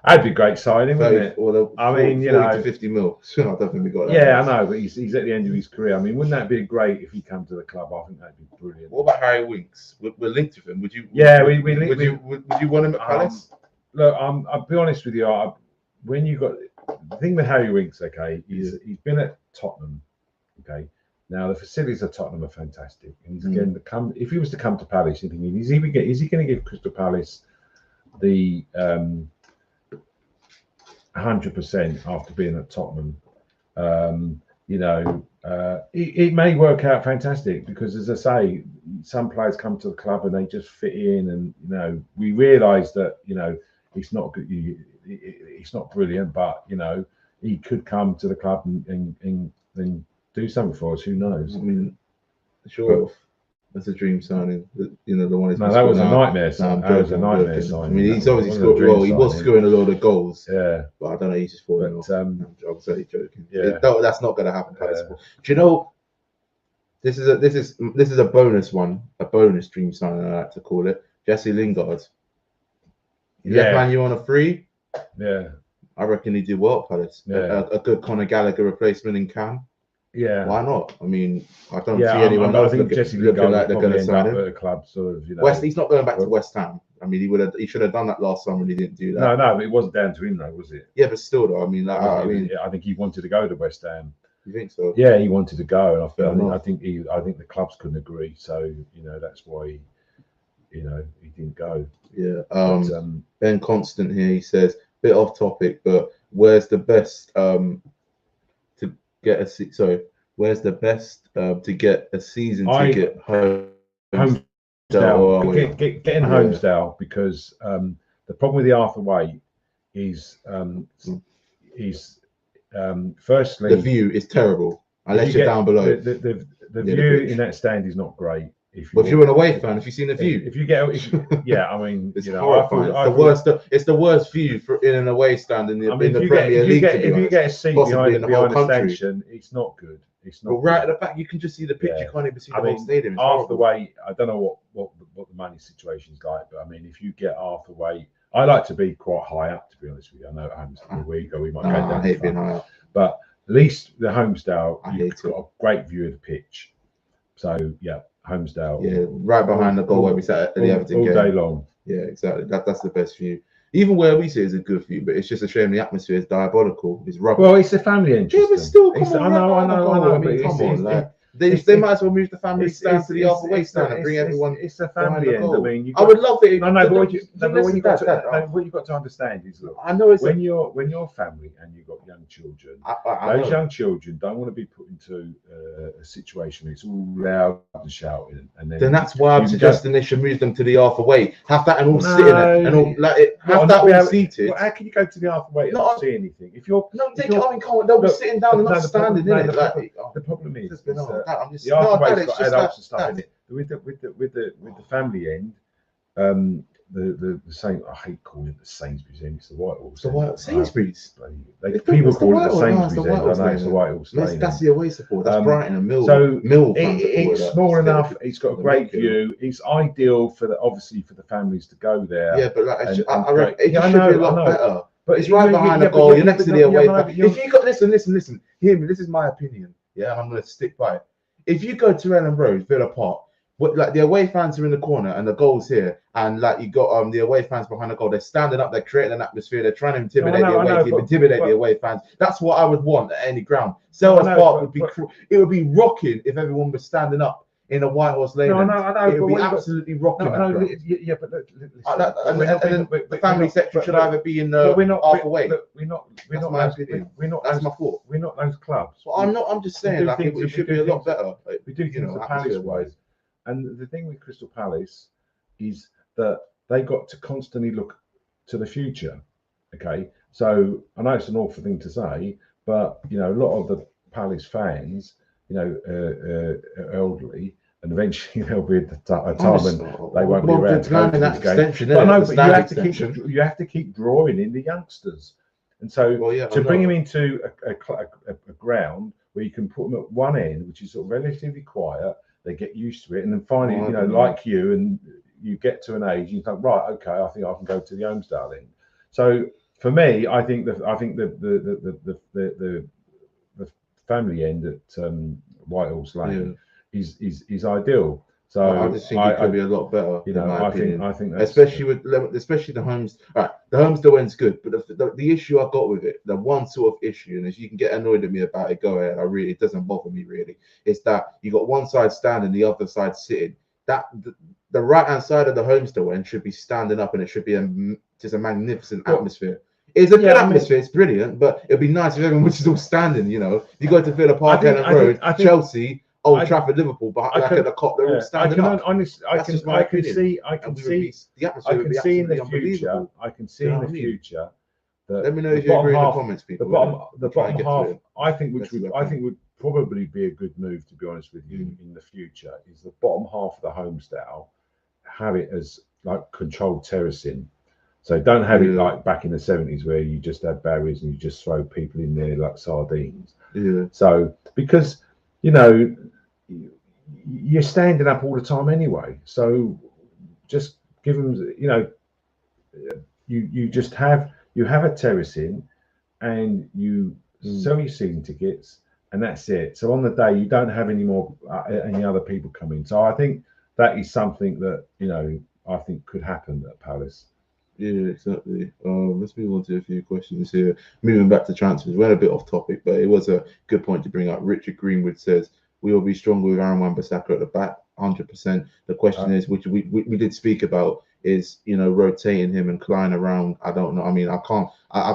That'd be great signing, wouldn't it? I mean, you know, 50 mil. I don't think we got that. Yeah, I know, but he's at the end of his career. I mean, wouldn't that be great if he come to the club? I think that'd be brilliant. What about Harry Winks? We're linked with him. Would you? Yeah, we would you want him at Palace? Look, I'll be honest with you. When you got the thing with Harry Winks, okay, he's been at Tottenham, okay. Now the facilities at Tottenham are fantastic, and he's again to come. If he was to come to Palace, you're thinking, is he going to give Crystal Palace the 100% after being at Tottenham? It may work out fantastic because, as I say, some players come to the club and they just fit in, and we realise that it's not good. It's not brilliant, but he could come to the club and do something for us. Who knows? I mean, sure, that's a dream signing. The one. No, that was a nightmare. That was a nightmare signing. I mean, he's obviously scored. Well, he was scoring a lot of goals. Yeah, but I don't know. He's just falling off. I'm only joking. Yeah, that's not going to happen. Yeah. Do you know? This is a bonus one, a bonus dream signing. I like to call it. Jesse Lingard. He left Man U on a free. Yeah, I reckon he did well at Palace. Yeah, a good Conor Gallagher replacement in Cam. Yeah, why not? I mean, I don't see anyone else looking like they're going to sign him. At a club, sort of, He's not going back to West Ham. I mean, he should have done that last summer, and he didn't do that. No, but it wasn't down to him, though, was it? Yeah, but still, though, I mean, I think he wanted to go to West Ham. You think so? Yeah, he wanted to go, and I think the clubs couldn't agree, so that's why he didn't go. Yeah. Ben Constant here, he says, bit off topic, but where's the best where's the best to get a season ticket home? Homesdale. Getting Homesdale, because the problem with the Arthur Way is firstly, the view is terrible unless you're down below. The view in that stand is not great. If you're an away fan, if you've seen the view, I mean, it's horrifying. It's the worst view in an away stand in the Premier League. If you get a seat behind the stanchion, it's not good. It's not. But right at the back, you can just see the pitch. You can't even see the whole stadium. Half the way, I don't know what the money situation is like, but I mean, if you get half the way, I like to be quite high up. To be honest with you, I know at Homesdale we might go down. I hate being high up, but at least the Homesdale, you've got a great view of the pitch. So yeah. Homesdale, right behind the goal where we sat at the Everton game all day long. Yeah, exactly. That's the best view. Even where we sit is a good view, but it's just a shame the atmosphere is diabolical. It's rubbish. Well, it's a family interest. Yeah, but still, I know. I mean, come on, they might as well move the family stand to the Arthur Way stand and bring everyone. It's a family end. I mean, I would love it. But what you've got to understand is, look, I know when you're family and you've got young children, those young children don't want to be put into a situation where it's all loud and shouting, and then that's why I'm suggesting they should move them to the Arthur Way. Have that and all sitting there and all have that all seated. How can you go to the Arthur Way and not see anything? If you're they'll be sitting down and not standing in it. The problem is. The Arthur got adults and stuff in it. With the family end, the same. I hate calling it the Sainsbury's end. It's the Whitehall. Sainsbury's. People call it the Sainsbury's end. I know it's the Whitehall. That's the away support. That's Brighton and Mill. So Mill. It's small enough. It's got a great view. It's ideal for the families to go there. Yeah, but it should be a lot better. But it's right behind the goal. You're next to the away fan. If you got listen, hear me. This is my opinion. Yeah, I'm going to stick by it. If you go to Ellen Road, Villa Park, the away fans are in the corner and the goal's here, and you got the away fans behind the goal, they're standing up, they're creating an atmosphere, they're trying to intimidate the away fans. That's what I would want at any ground. Selhurst Park would be rocking if everyone was standing up in a White Horse Lane. It would be absolutely rocking. Yeah, but then the family section should either be in the half away. That's my thought. We're not those clubs. Well, I'm just saying it should be a lot better. We do things the Palace wise. And the thing with Crystal Palace is that they got to constantly look to the future. Okay, so I know it's an awful thing to say, but a lot of the Palace fans, elderly, and eventually there'll be a time when they won't be around to go to this game. But no, but you have to keep drawing in the youngsters, and so to bring them into a ground where you can put them at one end, which is sort of relatively quiet, they get used to it, and then finally, like you, and you get to an age, you think, right, okay, I think I can go to the Homesdale end. So for me, I think the family end at Whitehall Lane is ideal. So I just think it could be a lot better. You know, in my opinion. I think that's, especially the homes. Right, the homes still end's good, but the issue I got with it, the one sort of issue, and if you can get annoyed at me about it, go ahead. It doesn't bother me really. It's that you got one side standing, the other side sitting. That the right hand side of the home still end should be standing up, and it should be just a magnificent atmosphere. It's a good atmosphere. It's brilliant, but it'd be nice if everyone was just all standing. You know, you go to Villa Park, Ellen Road, Chelsea. Old Trafford, Liverpool, but like at the cop, they're all standing up. Honestly, I can see the atmosphere. I can see in the future. I can see in the future that. Let me know if you agree in the comments, people. The bottom half, I think would probably be a good move, to be honest with you, in the future. Is the bottom half of the home style, have it as like controlled terracing. So don't have it like back in the 70s where you just had barriers and you just throw people in there like sardines. Yeah. So because, you know, you're standing up all the time anyway, so just give them, you know, you have a terracing and you sell your season tickets and that's it. So on the day you don't have any more any other people come in. So I think that is something that, you know, I think could happen at Palace. Yeah, exactly. Let's move on to a few questions here. Moving back to transfers, we're a bit off topic, but it was a good point to bring up. Richard Greenwood says, we will be stronger with Aaron Wan-Bissaka at the back, 100%. The question is, which we did speak about, is, you know, rotating him and Klein around. I don't know. I mean, I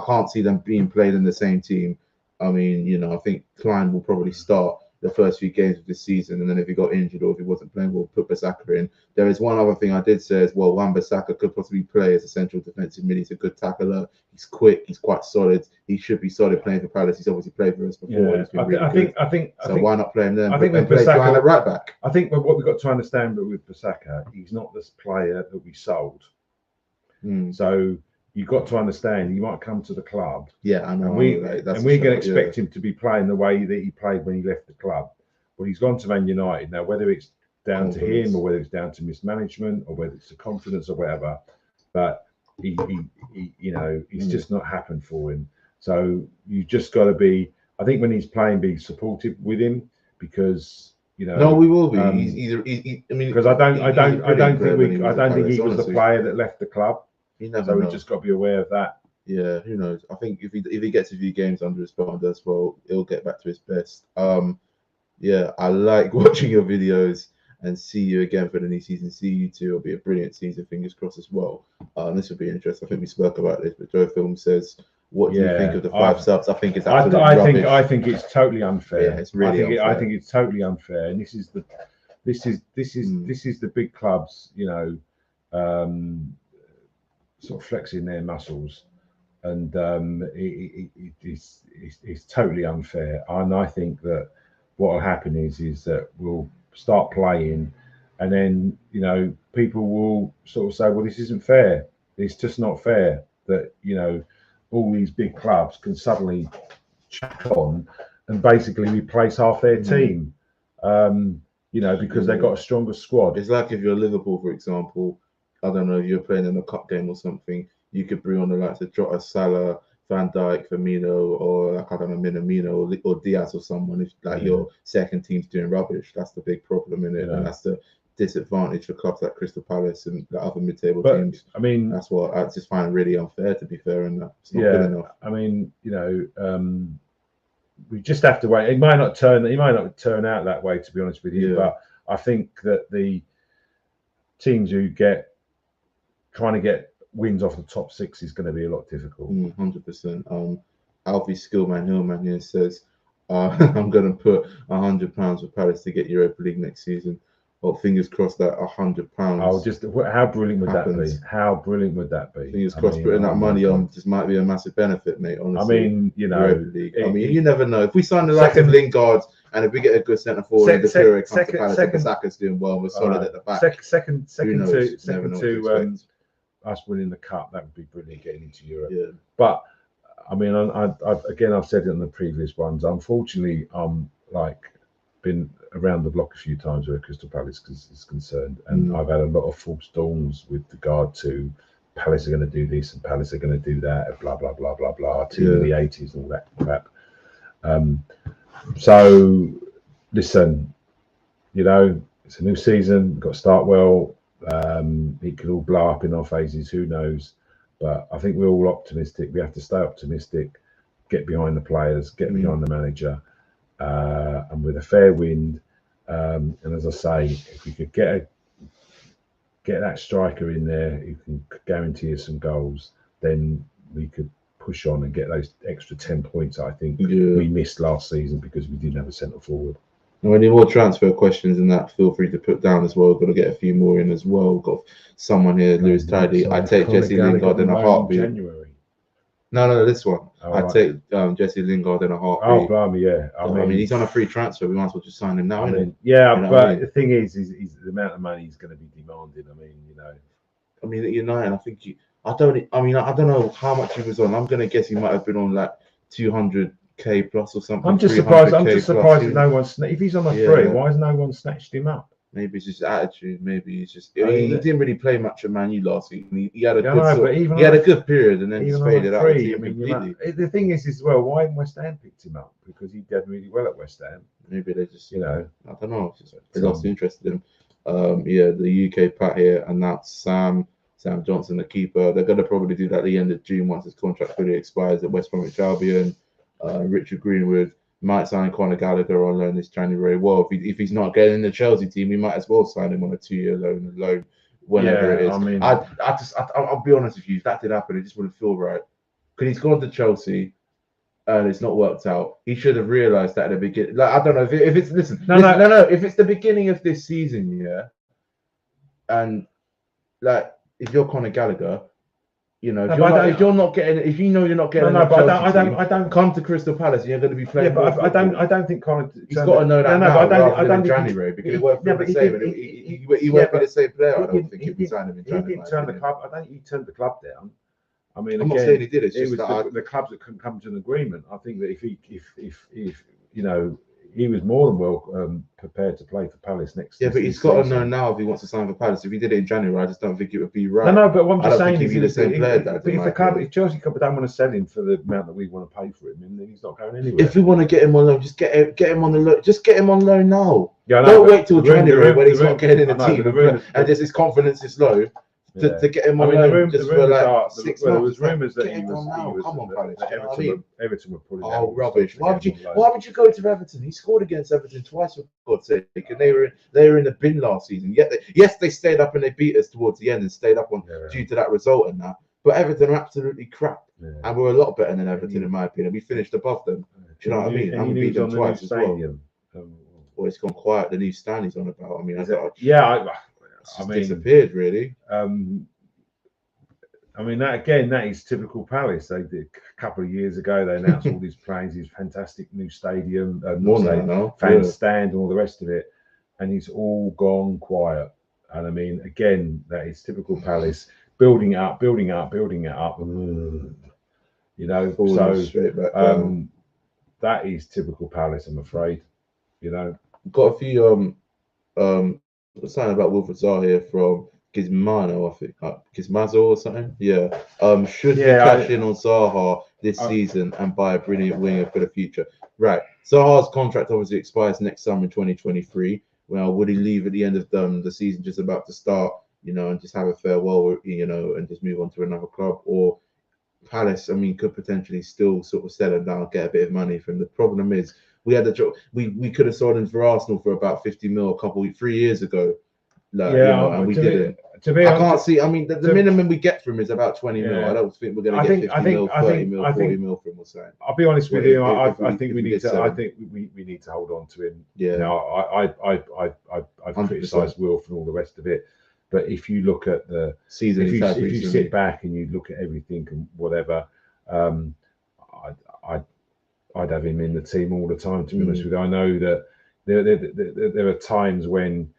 can't see them being played in the same team. I mean, you know, I think Klein will probably start the first few games of this season, and then if he got injured or if he wasn't playing, we'll put Bissaka in. There is one other thing I did say as well. Wan-Bissaka could possibly play as a central defensive mid. He's a good tackler. He's quick. He's quite solid. He should be solid playing for Palace. He's obviously played for us before. Yeah, I think. So why not play him then? I think with Bissaka, right back. I think what we've got to understand with Bissaka, he's not this player that we sold. So you've got to understand, he might come to the club. Yeah, I know. And we're going to expect him to be playing the way that he played when he left the club. Well, he's gone to Man United now. Whether it's down to him or whether it's down to mismanagement or whether it's the confidence or whatever, but he you know, it's just not happened for him. So you just got to be. I think when he's playing, be supportive with him, because, you know. No, we will be. I mean, because I don't think he was the player that left the club. You never so know. We just got to be aware of that. Yeah, who knows? I think if he gets a few games under his belt and does well, he'll get back to his best. Yeah, I like watching your videos and see you again for the new season. See you too. It'll be a brilliant season, fingers crossed as well. This will be interesting. I think we spoke about this, but Joe Film says, what do you think of the 5 subs? I think it's absolutely rubbish. I think it's totally unfair. Yeah, it's really unfair. I think it's totally unfair. And this is the big clubs, you know, sort of flexing their muscles, and it's totally unfair. And I think that what will happen is that we'll start playing, and then, you know, people will sort of say, well, this isn't fair. It's just not fair that, you know, all these big clubs can suddenly chuck on and basically replace half their team, you know, because they've got a stronger squad. It's like if you're Liverpool, for example, I don't know, if you're playing in a cup game or something, you could bring on the likes of Jota, Salah, Van Dijk, Firmino, or like, I don't know, Minamino or Diaz or someone. If like your second team's doing rubbish, that's the big problem in it, and that's the disadvantage for clubs like Crystal Palace and the other mid-table teams. I mean, that's what I just find really unfair, to be fair, and it's not good enough. I mean, you know, we just have to wait. It might not turn out that way, to be honest with you. But I think that the teams who trying to get wins off the top 6 is going to be a lot difficult. 100%. Alfie Skillman Hillman here says, I'm going to put £100 for Palace to get Europa League next season. Well, fingers crossed that £100. Oh, just how brilliant would that be? How brilliant would that be? Fingers crossed, putting that money on just might be a massive benefit, mate. Honestly, I mean, you know, I mean, you never know. If we sign the likes of Lingard, and if we get a good centre forward, and the period comes to Palace, and Bissaka's doing well, we're solid at the back. Second to us winning the cup, that would be brilliant, getting into Europe. Yeah. But I mean, I've said it on the previous ones. Unfortunately, I'm been around the block a few times where Crystal Palace is concerned, and I've had a lot of false dawns with regard to Palace are going to do this and Palace are going to do that, and blah blah blah blah blah, to the 80s and all that crap. So listen, you know, it's a new season. We've got to start well. It could all blow up in our faces. Who knows? But I think we're all optimistic. We have to stay optimistic. Get behind the players. Get behind the manager. And with a fair wind. And as I say, if we could get that striker in there who can guarantee us some goals, then we could push on and get those extra 10 points. I think we missed last season because we didn't have a centre forward. Any more transfer questions in that, feel free to put down as well. Got to get a few more in as well. Got someone here, Lewis Tidy. I take Jesse Lingard in a heartbeat. January. No, this one. I take Jesse Lingard in a heartbeat. Oh, blimey, yeah. I mean, he's on a free transfer. We might as well just sign him now. But the thing is the amount of money he's going to be demanding. I mean, at United, I think I don't know how much he was on. I'm going to guess he might have been on like 200k plus or something. I'm just surprised. That no one. If he's on a free, why has no one snatched him up? Maybe it's just attitude. Maybe it's just he didn't really play much at Man U last week. He had a good period and then just faded out. The thing is well, why didn't West Ham picked him up? Because he did really well at West Ham. Maybe they just I don't know. They lost interest in him. The UK Pat here, and that's Sam Johnstone, the keeper. They're going to probably do that at the end of June once his contract fully expires at West Bromwich Albion. Richard Greenwood might sign Conor Gallagher on loan this January. Well, if he's not getting in the Chelsea team, we might as well sign him on a 2-year loan, whenever it is. I'll be honest with you, if that did happen, it just wouldn't feel right. Because he's gone to Chelsea and it's not worked out. He should have realised that at the beginning. Like, I don't know if it's if it's the beginning of this season, and like if you're Conor Gallagher. If you're not getting, if you know you're not getting, I don't come to Crystal Palace and you're going to be playing. Yeah, but I don't think Conor. He's got to know that now, rather than in January, because it won't be the same. He won't be the same player. I don't think he'll be signing in January. He didn't turn the club. I don't think he turned the club down. I mean, I'm not saying he did. It's just that the clubs that couldn't come to an agreement. I think that if he was more than well prepared to play for Palace next. Yeah, but he's got to know now if he wants to sign for Palace. If he did it in January, I just don't think it would be right. No, but what I'm just saying is he'd be the same player. If Chelsea don't want to sell him for the amount that we want to pay for him, then he's not going anywhere. If we want to get him on loan, just get him on the loan. Just get him on loan now. Don't wait till January when he's not getting in the team and just his confidence is low. To get him on loan just for like 6 months. There was rumours that he was. Come on, Palace. Everton were pulling. Oh, rubbish! Why would you go to Everton? He scored against Everton twice, for God's sake, and they were in the bin last season. Yes, they stayed up and they beat us towards the end and stayed up due to that result and that. But Everton are absolutely crap, and we're a lot better than Everton in my opinion. We finished above them. Do you know what I mean? And we beat them twice as well. Well, it's gone quiet. The new stand he's on about. I mean, disappeared really. That is typical Palace. They did a couple of years ago. They announced all these plans, his fantastic new stadium, fan stand, and all the rest of it, and it's all gone quiet. And I mean, again, that is typical Palace, building it up. Straight back down. That is typical Palace, I'm afraid. Got a few something about Wilfried Zaha here from Gizmano, I think. Gizmazo or something? Yeah. Should we cash in on Zaha this season and buy a brilliant winger for the future? Right. Zaha's contract obviously expires next summer in 2023. Well, would he leave at the end of the season just about to start, and just have a farewell, and just move on to another club? Or Palace, could potentially still sort of sell him down, get a bit of money from him. The problem is, we had we could have sold him for Arsenal for about 50 mil 3 years ago. And we didn't. I can't see. The minimum we get from him is about 20 mil. I don't think we're going to get 50 mil, 30 mil, 40 mil from him or something. I'll be honest with you. I think we need to. I think we need to hold on to him. Yeah. I've criticised Wilf and all the rest of it, but if you look at the season, if you sit back and you look at everything and whatever, I'd have him in the team all the time. To be honest with you, I know that there are times when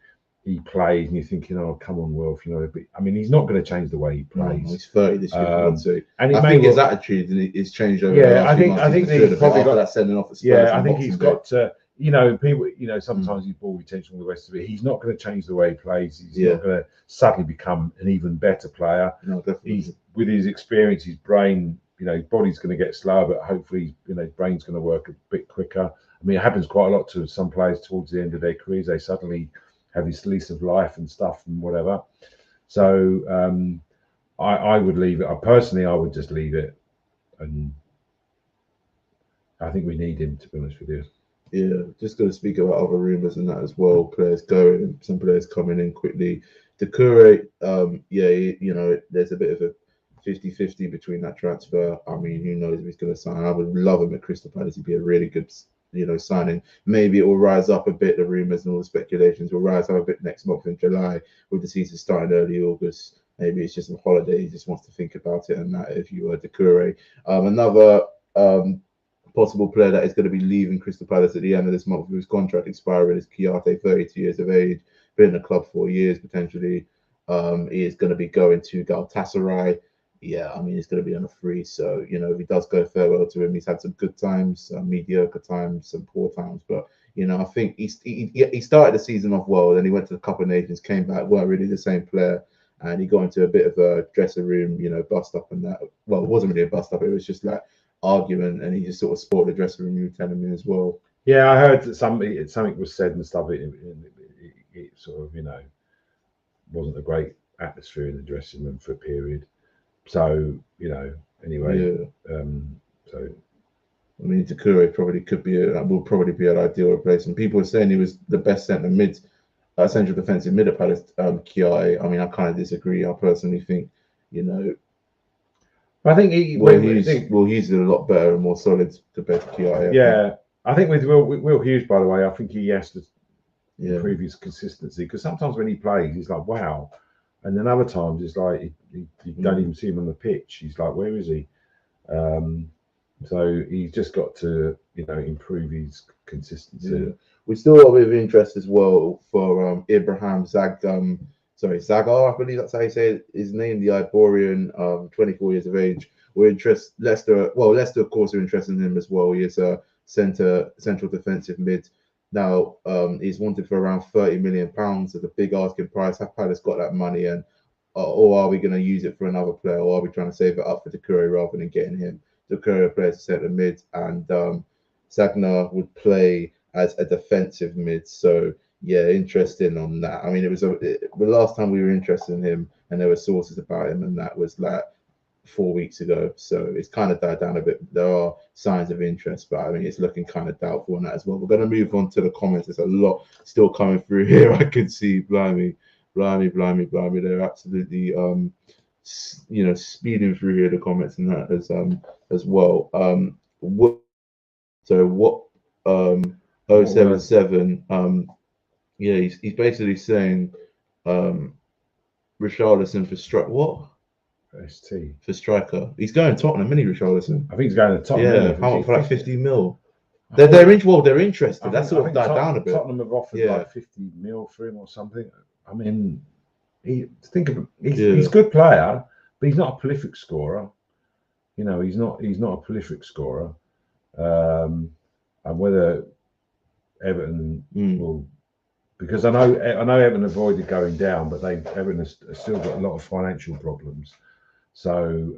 he plays and you're thinking, "Oh, come on, Wilf." He's not going to change the way he plays. No, he's 30 this year, and I think his attitude is changed over. I think he's probably got that sending off. I think he's got to. People. Sometimes he's ball retention, all the rest of it. He's not going to change the way he plays. He's not going to suddenly become an even better player. No, definitely. With his experience, his brain. His body's going to get slower, but hopefully, his brain's going to work a bit quicker. It happens quite a lot to some players towards the end of their careers. They suddenly have his lease of life and stuff and whatever. So I would leave it. I would just leave it, and I think we need him, to be honest with you. Yeah, just going to speak about other rumours and that as well. Players going and some players coming in quickly. Doucouré, there's a bit of a 50-50 between that transfer. I mean, who knows if he's going to sign? I would love him at Crystal Palace. He'd be a really good, signing. Maybe it will rise up a bit. The rumours and all the speculations will rise up a bit next month in July with the season starting early August. Maybe it's just a holiday. He just wants to think about it and that. If you were Doucouré, another possible player that is going to be leaving Crystal Palace at the end of this month with his contract expiring is Kiarte, 32 years of age, been in the club 4 years potentially. He is going to be going to Galatasaray. Yeah, I mean, he's going to be on a free. So, if he does go farewell to him, he's had some good times, some mediocre times, some poor times. But, I think he started the season off well. Then he went to the Cup of Nations, came back, weren't really the same player. And he got into a bit of a dressing room, bust up and that. Well, it wasn't really a bust up. It was just like argument, and he just sort of spoiled the dressing room. You were telling me as well. Yeah, I heard that something was said and stuff. It sort of, wasn't a great atmosphere in the dressing room for a period. So, anyway. Yeah. So, I mean, Doucouré probably will probably be an ideal replacement. People were saying he was the best central defensive mid at Palace. Kiarte. I mean, I kind of disagree. I personally think, I think he's a lot better and more solid compared to Kiarte. Yeah, I think with Will Hughes, by the way, I think he has to improve his consistency, because sometimes when he plays, he's like, wow. And then other times it's like you don't even see him on the pitch. He's like, where is he? So he's just got to, improve his consistency. Yeah. We still got a bit of interest as well for Ibrahim Zaga, I believe that's how you say his name, the Ivorian, 24 years of age. We're interested. Leicester, of course, are interested in him as well. He is a central defensive mid. Now, he's wanted for around £30 million. It's a big asking price. Have Palace got that money, and or are we going to use it for another player, or are we trying to save it up for Doucouré rather than getting him? Doucouré plays centre mid, and Sagna would play as a defensive mid. So yeah, interesting on that. I mean, the last time we were interested in him, and there were sources about him, and that was like 4 weeks ago. So it's kind of died down a bit. There are signs of interest, but I mean, it's looking kind of doubtful on that as well. We're going to move on to the comments. There's a lot still coming through here. I can see, blimey. They're absolutely, speeding through here, the comments and that as well. 077, he's basically saying Richarlison for for striker. He's going to Tottenham, isn't he, Richarlison? I think he's going to Tottenham. Yeah, how for like 50 mil. They're interested. That's sort of died down a bit. Tottenham have offered like 50 mil for him or something. I mean, he's a good player, but he's not a prolific scorer. He's not a prolific scorer. And whether Everton will, because I know Everton avoided going down, but Everton has still got a lot of financial problems. So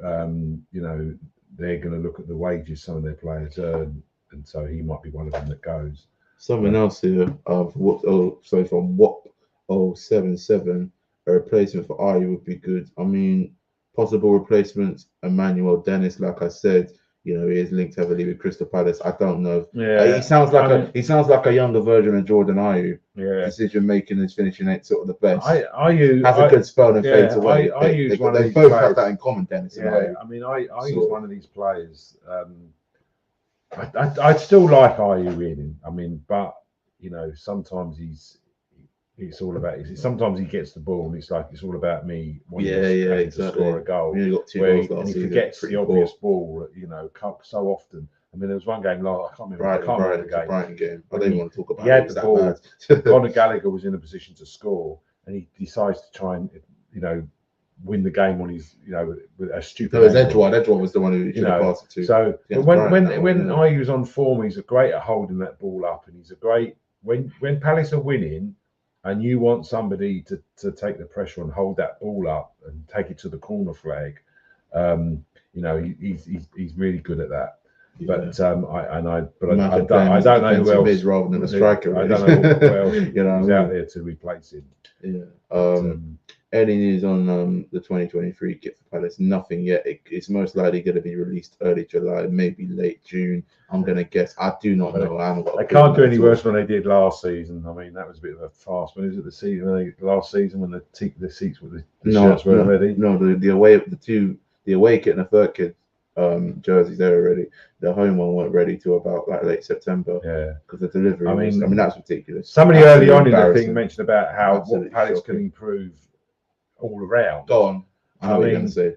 they're going to look at the wages some of their players earn, and so he might be one of them that goes. Someone else here from what 077, a replacement for Ayew would be good. I mean, possible replacements, Emmanuel Dennis, like I said, he is linked heavily with Crystal Palace. I don't know. Yeah, he sounds like a younger version of Jordan Ayew. Yeah, decision making and finishing ain't sort of the best. Ayew has a good spell and fades away. They both have that in common, Dennis. Yeah, I mean, Ayew's one of these players. I'd still like Ayew winning. I mean, but sometimes sometimes he gets the ball and it's all about me wanting to score a goal. He got 2 goals last and he season. Forgets the obvious ball, so often. I mean, there was one game I can't remember the Brighton game. I don't even want to talk about it. He had the ball. Conor Gallagher was in a position to score, and he decides to try and win the game on his with a stupid. No, it was Edouard. Edouard was the one who should have passed it to. So when Ayew's on form, he's great at holding that ball up, and he's a great when Palace are winning. And you want somebody to take the pressure and hold that ball up and take it to the corner flag. He's really good at that. But I don't know who else rather than a striker. I don't know who else you know, is out there to replace him. Yeah. Any news on the 2023 kit for Palace? Nothing yet. It's most likely going to be released early July, maybe late June. I'm going to guess. I do not know. They can't do any worse than they did last season. I mean, that was a bit of a farce. When was it last season when the seats with the shirts weren't ready? No, the away kit and the third kit jerseys there already. The home one weren't ready till about like late September. Yeah, because the delivery. I mean that's ridiculous. Somebody early on in the thing mentioned about how what Palace can improve all around. Go on. I know what you're going to say.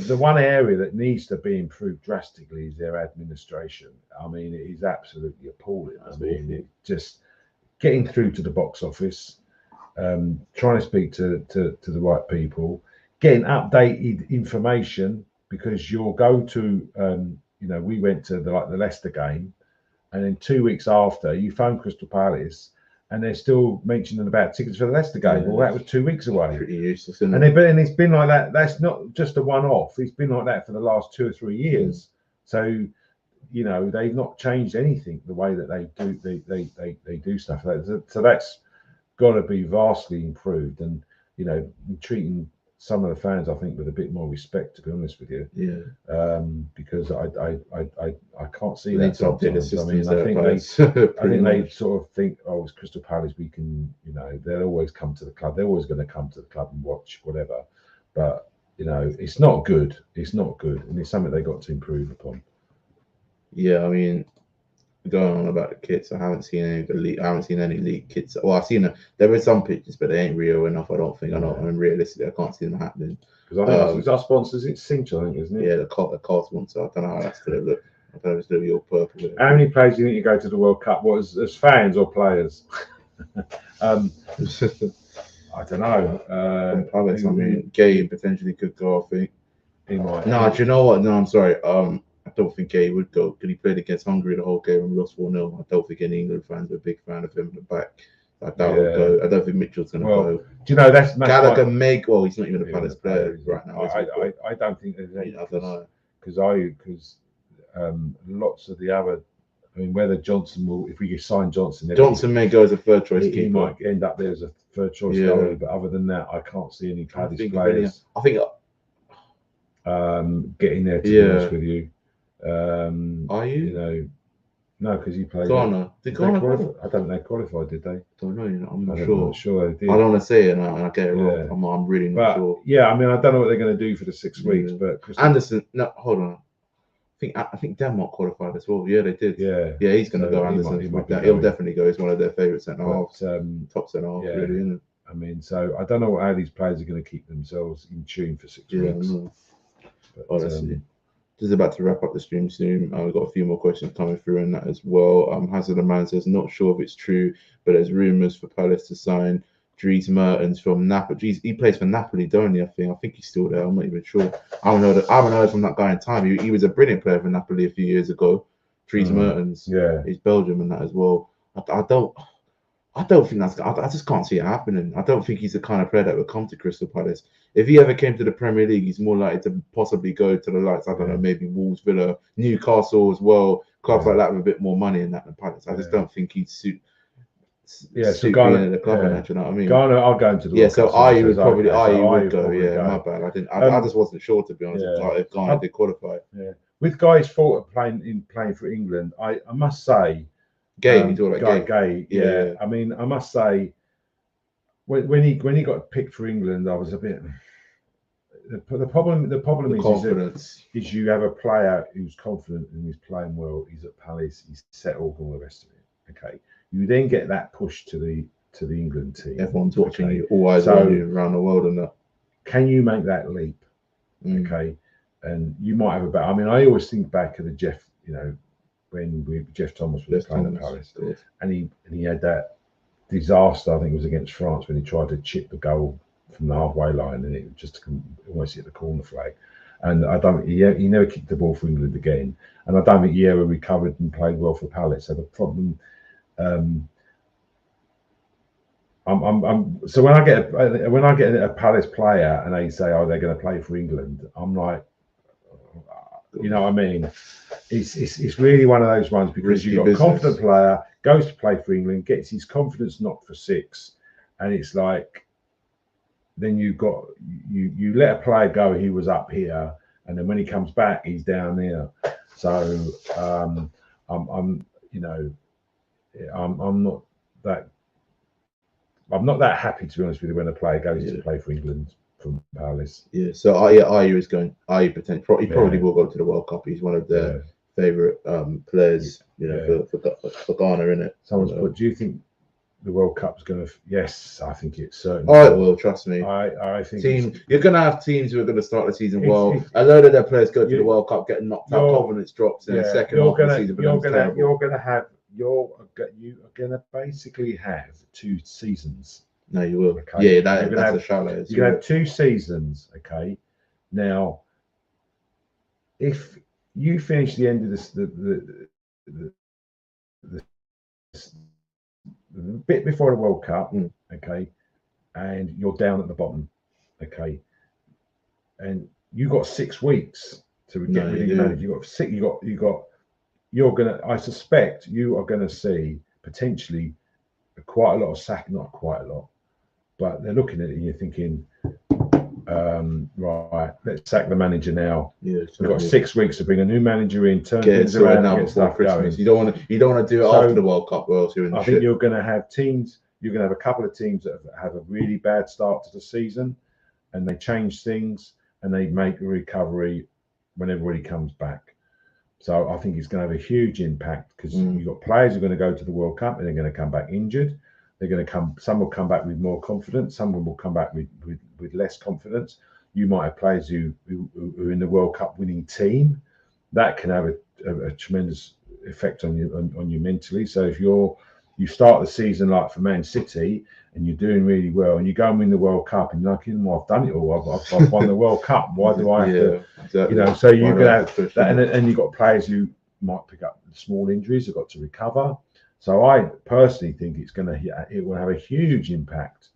the one area that needs to be improved drastically is their administration. I mean, it is absolutely appalling. It just getting through to the box office, trying to speak to the right people, getting updated information, because you'll go to, we went to the Leicester game, and then 2 weeks after you phone Crystal Palace, and they're still mentioning about tickets for the Leicester game. Well, that was 2 weeks away. Pretty useless, isn't it? And it's been like that. That's not just a one-off. It's been like that for the last 2 or 3 years. So, they've not changed anything the way that they do stuff. So that's got to be vastly improved, and treating some of the fans, I think, with a bit more respect, to be honest with you. Yeah. Because I can't see that sometimes. I mean, I think they sort of think, oh, it's Crystal Palace. We can, they'll always come to the club. They're always going to come to the club and watch whatever. But it's not good. It's not good, and it's something they got to improve upon. Yeah, I mean, going on about the kits, I haven't seen any of the leak. I haven't seen any leaked kits. Well, I've seen there were some pictures, but they ain't real enough. I don't think. I mean, realistically, I can't see them happening. Because I think it's our sponsors. It's Cinch, I think, isn't it? Yeah, the car sponsor. I don't know how that's going to look. I don't know if it's going to be all purple. How many players do you think you go to the World Cup? What, as fans or players? I don't know. Palace, I mean, Gay potentially could go. I think he might. No, do you know what? No, I'm sorry. I don't think Gay would go, because he played against Hungary the whole game and lost 4-0. I don't think any England fans are a big fan of him in the back. I doubt he'll go. I don't think Mitchell's going to go. Do you know that's Gallagher may go. Well, he's not even a Palace player right now. I don't think there's any. I don't know. Because lots of the other, I mean, whether Johnson will, if we sign Johnson, Johnson may go as a third choice keeper. He might end up there as a third choice goalie, but other than that, I can't see any Palace players. I think getting there, to be honest with you. Are you? No, because he played. Ghana. Did Ghana qualify? I don't know. They qualified, did they? Don't know. I'm not sure. I'm not sure they did. I don't want to say it, and I get it wrong. I'm really not sure. Yeah, I mean, I don't know what they're going to do for the 6 weeks, but Anderson. No, hold on. I think Denmark qualified as well. Yeah, they did. Yeah, he's going to go. Anderson. He'll definitely go. He's one of their favourite centre halves. Top centre half, really, isn't it? I mean, so I don't know how these players are going to keep themselves in tune for 6 weeks. Honestly. Just about to wrap up the stream soon. We've got a few more questions coming through in that as well. Hazard the Man says, not sure if it's true, but there's rumours for Palace to sign Dries Mertens from Napoli. He plays for Napoli, don't he? I think he's still there. I'm not even sure. I haven't heard from that guy in time. He was a brilliant player for Napoli a few years ago. Dries Mertens. Yeah. He's Belgium and that as well. I don't think that's. I just can't see it happening. I don't think he's the kind of player that would come to Crystal Palace. If he ever came to the Premier League, he's more likely to possibly go to the likes. I don't know, maybe Wolves, Villa, Newcastle as well. Clubs like that with a bit more money in that than Palace. I just don't think he'd suit. So Ghana, being in the club, and that, you know what I mean? Ghana, I'll go into the. Yeah, so I would probably. I would go. Yeah, my bad. I didn't. I just wasn't sure, to be honest. If Ghana did qualify. Yeah, with Guy's fault of playing for England, I must say. Gay, you talk about Gay. Yeah. I mean, I must say, when he got picked for England, I was a bit. The problem is you have a player who's confident and he's playing well. He's at Palace. He's settled, all the rest of it. Okay, you then get that push to the England team. Everyone's watching you, all eyes on you around the world, and that. Can you make that leap? Okay, and you might have a better. I mean, I always think back of the Jeff. When Jeff Thomas was playing at Palace, and he had that disaster. I think it was against France when he tried to chip the goal from the halfway line, and it just almost hit the corner flag. And I don't. He never kicked the ball for England again. And I don't think he ever recovered and played well for Palace. So the problem. So when I get a Palace player and they say, oh, they're going to play for England, I'm like, You know what I mean? It's really one of those ones because Risky you've got a business. confident player, goes to play for England, gets his confidence knocked for 6, and it's like then you let a player go, he was up here, and then when he comes back, he's down there. So I'm not that happy, to be honest with you, when a player goes to play for England from Palace. Yeah. So Ayew is going. Ayew potentially, he probably will go to the World Cup. He's one of their favourite players, for Ghana, innit? Someone's put, do you think the World Cup's going to? Yes, I think it's certainly. Oh, it will. Trust me. I think you're going to have teams who are going to start the season well. A load of their players go to the World Cup, getting knocked out, confidence drops, and the second half of the season becomes terrible. You're going to basically have 2 seasons. No, you will. Okay. Yeah, that's a shallow. You have 2 seasons. Okay. Now, if you finish the end of this, the bit before the World Cup, okay, and you're down at the bottom, okay, and you got 6 weeks to get rid of your manager. You got 6. You're gonna. I suspect you are going to see potentially quite a lot of sacking. Not quite a lot, but they're looking at it and you're thinking, right, let's sack the manager now. Yeah, we've got 6 weeks to bring a new manager in, turn things around, and get stuff going. You don't want to do it after the World Cup, or else you're in the shit. I think you're going to have teams. You're going to have a couple of teams that have a really bad start to the season, and they change things and they make a recovery when everybody comes back. So I think it's going to have a huge impact because you've got players who are going to go to the World Cup and they're going to come back injured. They're going to come. Some will come back with more confidence. Some will come back with less confidence. You might have players who are in the World Cup winning team. That can have a tremendous effect on you mentally. So if you start the season like for Man City and you're doing really well, and you go and win the World Cup, and you're like, I've done it all. I've won the World Cup. Why do I have to? Exactly. So you can have that, and you've got players who might pick up small injuries. They've got to recover. So I personally think it will have a huge impact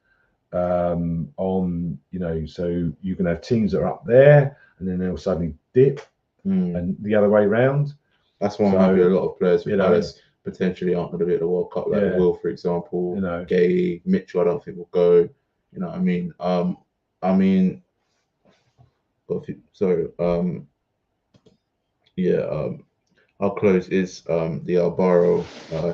on, so you can have teams that are up there and then they'll suddenly dip and the other way round. That's why maybe a lot of players with Palace potentially aren't going to be at the World Cup, like Will, for example, Gay, Mitchell, I don't think will go. You know what I mean? How close is the Alvaro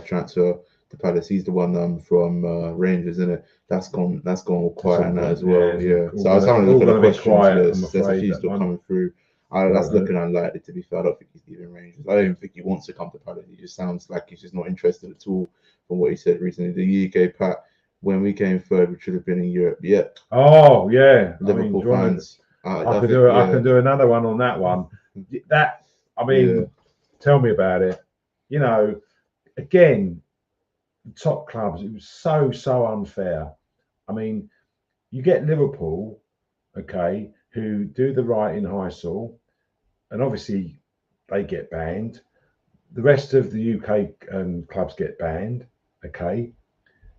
transfer to Palace? He's the one from Rangers, isn't it? That's gone all quiet and that as well. Yeah. So I was having a look at the questions. There's a few still coming through. That's looking unlikely, to be fair. I don't think he's leaving Rangers. I don't even think he wants to come to Palace. He just sounds like he's just not interested at all from what he said recently. The UK Pat, when we came third, we should have been in Europe. Yeah. Oh yeah. Liverpool fans. I can do another one on that one. Tell me about it. Again, the top clubs, it was so unfair. I mean, you get Liverpool, okay, who do the right in Heysel, and obviously they get banned. The rest of the UK clubs get banned, okay.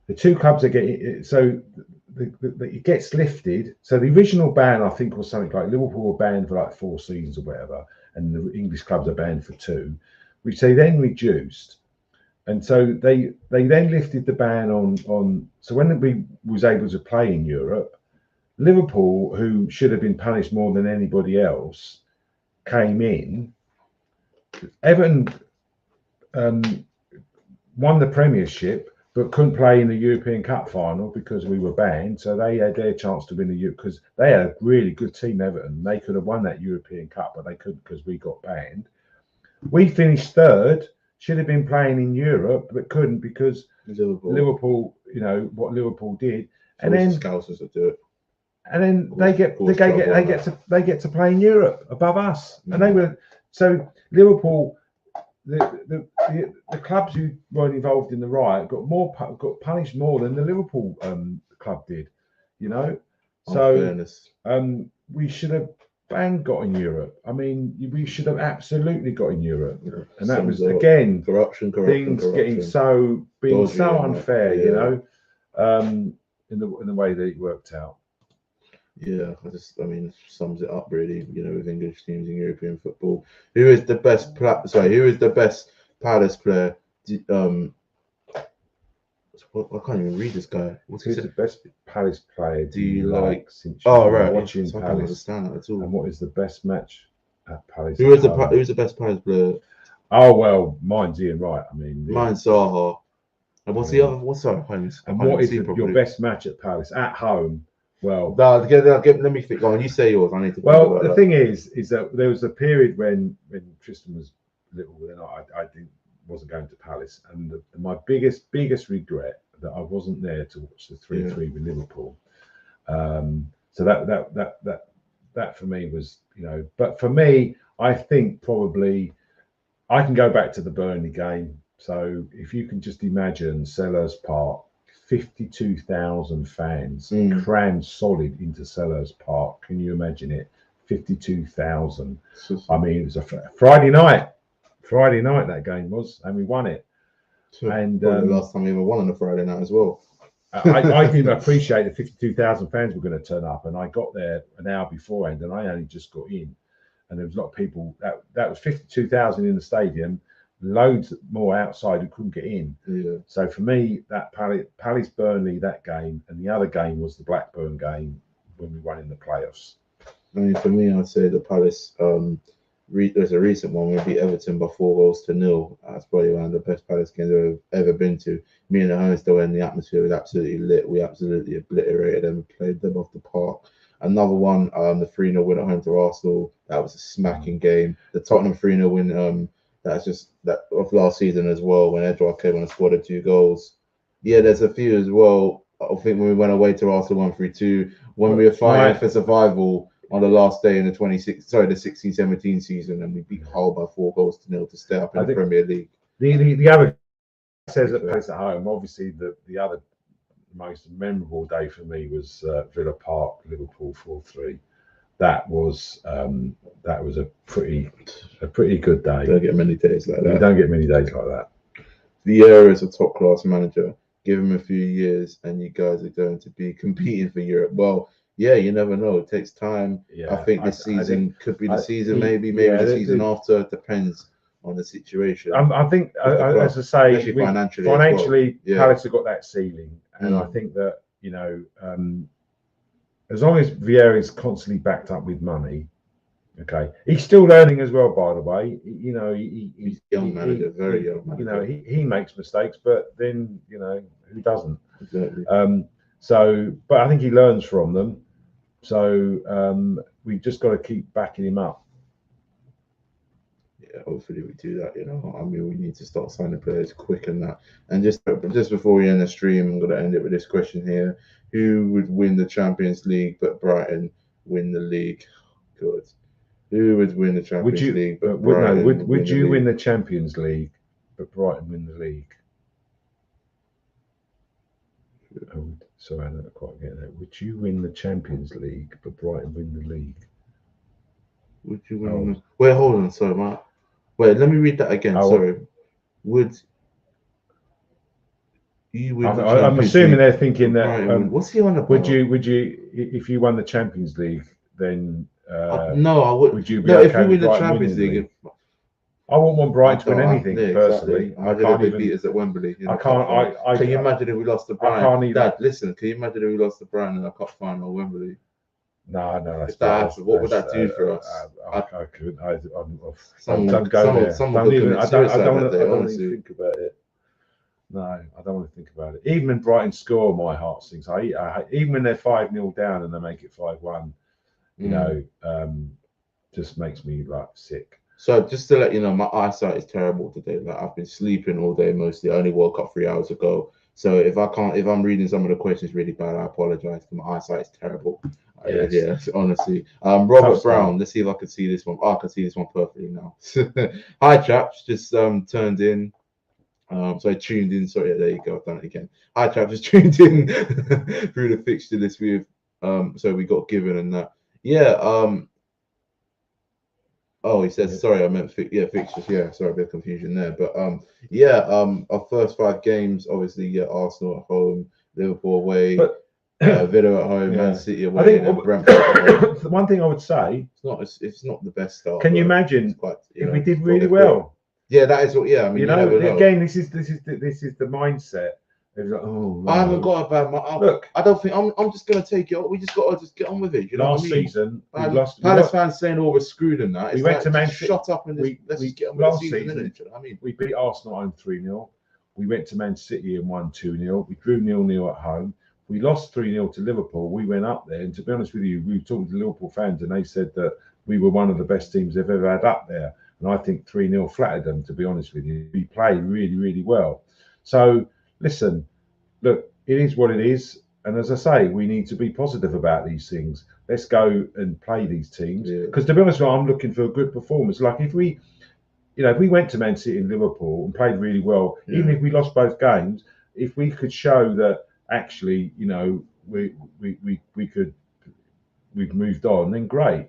The 2 clubs that get it gets lifted. So the original ban, I think, was something like Liverpool were banned for like 4 seasons or whatever, and the English clubs are banned for 2, which they then reduced. And so they then lifted the ban on. So when we was able to play in Europe, Liverpool, who should have been punished more than anybody else, came in. Everton won the Premiership, but couldn't play in the European Cup final because we were banned. So they had their chance to win the Europe because they had a really good team, Everton. They could have won that European Cup, but they couldn't because we got banned. We finished 3rd, should have been playing in Europe, but couldn't because Liverpool, what Liverpool did, and then Scousers would do it. And then they get to play in Europe above us, and they were so Liverpool. The clubs who weren't involved in the riot got punished more than the Liverpool club did, So we should have got in Europe. I mean, we should have absolutely got in Europe, and that was again corruption, things getting being so unfair, in the way that it worked out. Yeah, I mean, sums it up really. You know, with English teams in European football, who is the best? Who is the best Palace player? I can't even read this guy. What's he Who's the said? best Palace player Do you like? since Oh, you've been right. watching So I don't Palace? understand that at all. And what is the best match at Palace? Who's the best Palace player? Oh well, mine's Ian Wright. I mean, Mine's Zaha. And what's the other? What's sorry? And what is your best match at Palace at home? Well, no, let me think. Go on, you say yours. I need to. Well, the thing is that there was a period when Tristan was little, and I wasn't going to Palace, and my biggest regret that I wasn't there to watch the 3-3 with Liverpool. So that for me was, you know, but for me, I think probably I can go back to the Burnley game. So if you can just imagine Selhurst Park, 52,000 fans crammed solid into Selhurst Park. Can you imagine it? 52,000. I mean, it was a Friday night. That game was, and we won it. And the last time we ever won on a Friday night as well. I didn't appreciate that 52,000 fans were going to turn up, and I got there an hour beforehand, and I only just got in, and there was a lot of people. That was 52,000 in the stadium. Loads more outside who couldn't get in. Yeah. So for me, that Palace Burnley, that game, and the other game was the Blackburn game when we won in the playoffs. I mean, for me, I'd say the Palace. There's a recent one where we beat Everton by 4-0. That's probably one of the best Palace games I've ever been to. Me and the home still, and the atmosphere was absolutely lit. We absolutely obliterated them, played them off the park. Another one, the 3-0 win at home to Arsenal. That was a smacking game. The Tottenham 3-0 win. That's just that of last season as well, when Edouard came on and scored 2 goals. Yeah, there's a few as well. I think when we went away to Arsenal 1-3-2, when we were fighting for survival on the last day in the 16-17 season, and we beat Hull by 4-0 to stay up in the Premier League. The other says at Palace at home, obviously the other most memorable day for me was Villa Park, Liverpool 4-3. That was a pretty good day. Don't get many days like that. You don't get many days like that. Vieira is a top class manager. Give him a few years, and you guys are going to be competing for Europe. Well, yeah, you never know. It takes time. Yeah, I think this season could be the season, maybe the season after. It depends on the situation. I think, as I say, financially, well. Palace have got that ceiling, and I think that, you know, as long as Vieira is constantly backed up with money, okay, he's still learning as well. By the way, you know, he's young manager, very young manager. You know, he makes mistakes, but then, you know, who doesn't? Exactly. So, but I think he learns from them. So we've just got to keep backing him up. Yeah, hopefully we do that. You know, I mean, we need to start signing players quick and that. And just before we end the stream, I'm going to end it with this question here: who would win the Champions League but Brighton win the league? Good. Who would win the Champions League but Brighton would you win the Champions League but Brighton win the league? Oh, sorry, I don't quite get that. Would you win the Champions League but Brighton win the league? Would you win? Wait, hold on, sorry, Mark. Wait, let me read that again. Sorry. Would you win? I'm assuming they're thinking that. What's he on about? Would you, if you won the Champions League, then no, I would. Would you be no, okay if we win the Brighton Champions League? I wouldn't want Brighton to win anything personally. Exactly. I can't even beat us at Wembley. I can't. Can you imagine if we lost to Brighton? I can't either. Dad, listen. Can you imagine if we lost to Brighton in a cup final at Wembley? No, if that happened, what would that do for us? I couldn't. Don't go there. I don't want to think about it. No, I don't want to think about it. Even when Brighton score, my heart sinks. Even when they're 5-0 down and they make it 5-1, you know, just makes me like sick. So just to let you know, my eyesight is terrible today. Like I've been sleeping all day mostly. I only woke up 3 hours ago. So if I'm reading some of the questions really bad, I apologize. My eyesight is terrible. Yes. Yeah, honestly. Robert Brown. Let's see if I can see this one. Oh, I can see this one perfectly now. Hi, chaps. Just turned in. So I tuned in. Sorry, there you go. I've done it again. Hi, chaps. Just tuned in through the fixture list with. So we got given and that. Yeah. Oh, he says sorry. I meant fixtures. Yeah, sorry, a bit of confusion there. But our first 5 games, obviously, Arsenal at home, Liverpool away. Villa at home, Yeah. Man City away, I think and Brentford at home. the one thing I would say, It's not the best start. can you but imagine it's quite, if we did really well? Yeah, that is what. Yeah, I mean, You know, again, this is the mindset. It's like, oh, no. I haven't got a bad. Look, I don't think I'm just gonna take it. We just got to just get on with it. You know last what I mean? season, we lost. Palace fans saying, "Oh, we're screwed in that." It's we went like, to Man just City. Shut up and let's just get on with the season. Innit? You know what I mean? We beat Arsenal home 3-0. We went to Man City and won 2-0. We drew 0-0 at home. We lost 3-0 to Liverpool. We went up there, and to be honest with you, we were talking to Liverpool fans, and they said that we were one of the best teams they've ever had up there. And I think 3-0 flattered them, to be honest with you. We played really, really well. So, listen, look, it is what it is. And as I say, we need to be positive about these things. Let's go and play these teams. Because to be honest with you, I'm looking for a good performance. Like if we went to Man City and Liverpool and played really well, even if we lost both games, if we could show that actually, you know, we've moved on, then great.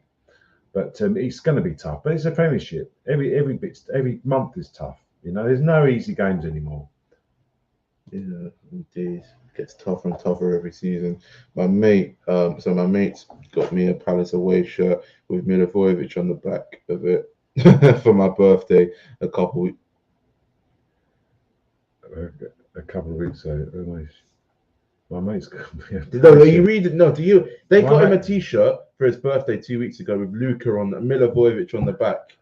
But it's going to be tough. But it's a Premiership. Every month is tough. You know, there's no easy games anymore. Yeah, indeed. It gets tougher and tougher every season. My mate's got me a Palace away shirt with Milivojevic on the back of it for my birthday a couple of weeks ago. My mate's got me a No, you read it. No, do you? They got him a T-shirt for his birthday 2 weeks ago with Luka on Milivojevic on the back,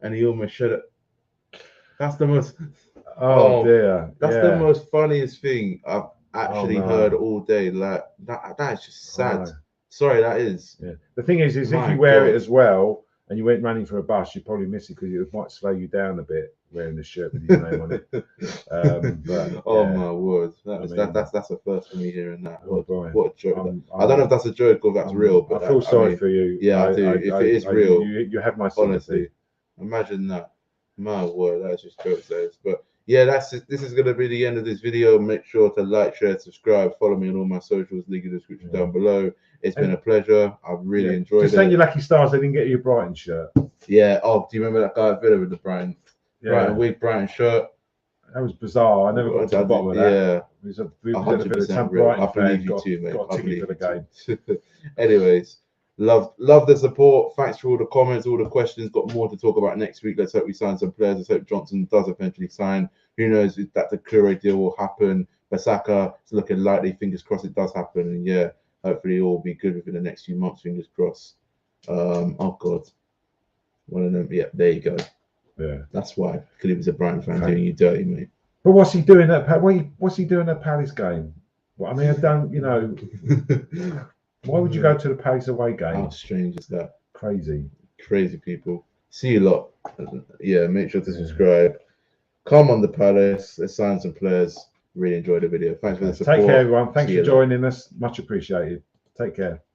and he almost shed it. That's the most. Oh dear. That's the most funniest thing I've actually heard all day. Like that is just sad. Sorry, that is. Yeah. The thing is if you wear it as well and you went running for a bus, you'd probably miss it because it might slow you down a bit wearing the shirt with your name on it. But, my word, that's the first for me hearing that. What a joke! I don't know if that's a joke or that's real, but I feel sorry for you. Yeah, I do. If it is real, you have my sympathy. Honestly, imagine that. My word, that's just joke says. But yeah, this is going to be the end of this video. Make sure to like, share, subscribe, follow me on all my socials, link in the description down below. It's been a pleasure. I've really enjoyed it. Just thank your lucky stars they didn't get you a Brighton shirt. Yeah. Oh, do you remember that guy at Villa with the Brighton Brighton shirt? That was bizarre. I never got to the bottom of that. Yeah. We was a bit of Brighton I believe you too, mate. Got a ticket for the game. Anyways. Love the support. Thanks for all the comments, all the questions. Got more to talk about next week. Let's hope we sign some players. Let's hope Johnstone does eventually sign. Who knows if that the Kure deal will happen. Basaka is looking likely. Fingers crossed it does happen. And yeah, hopefully it will be good within the next few months. Fingers crossed. Oh God, one of them. Yeah, there you go. Yeah, that's why. Because he was a Brighton fan doing you dirty, mate. But what's he doing at what's he doing at Palace game? Well, I mean, I don't. You know. Why would you go to the Palace away game? How strange is that? Crazy people. See you lot. Yeah, make sure to subscribe. Come on the Palace. Let's sign some players. Really enjoyed the video. Thanks for the support. Take care, everyone. Thanks for joining us. Much appreciated. Take care.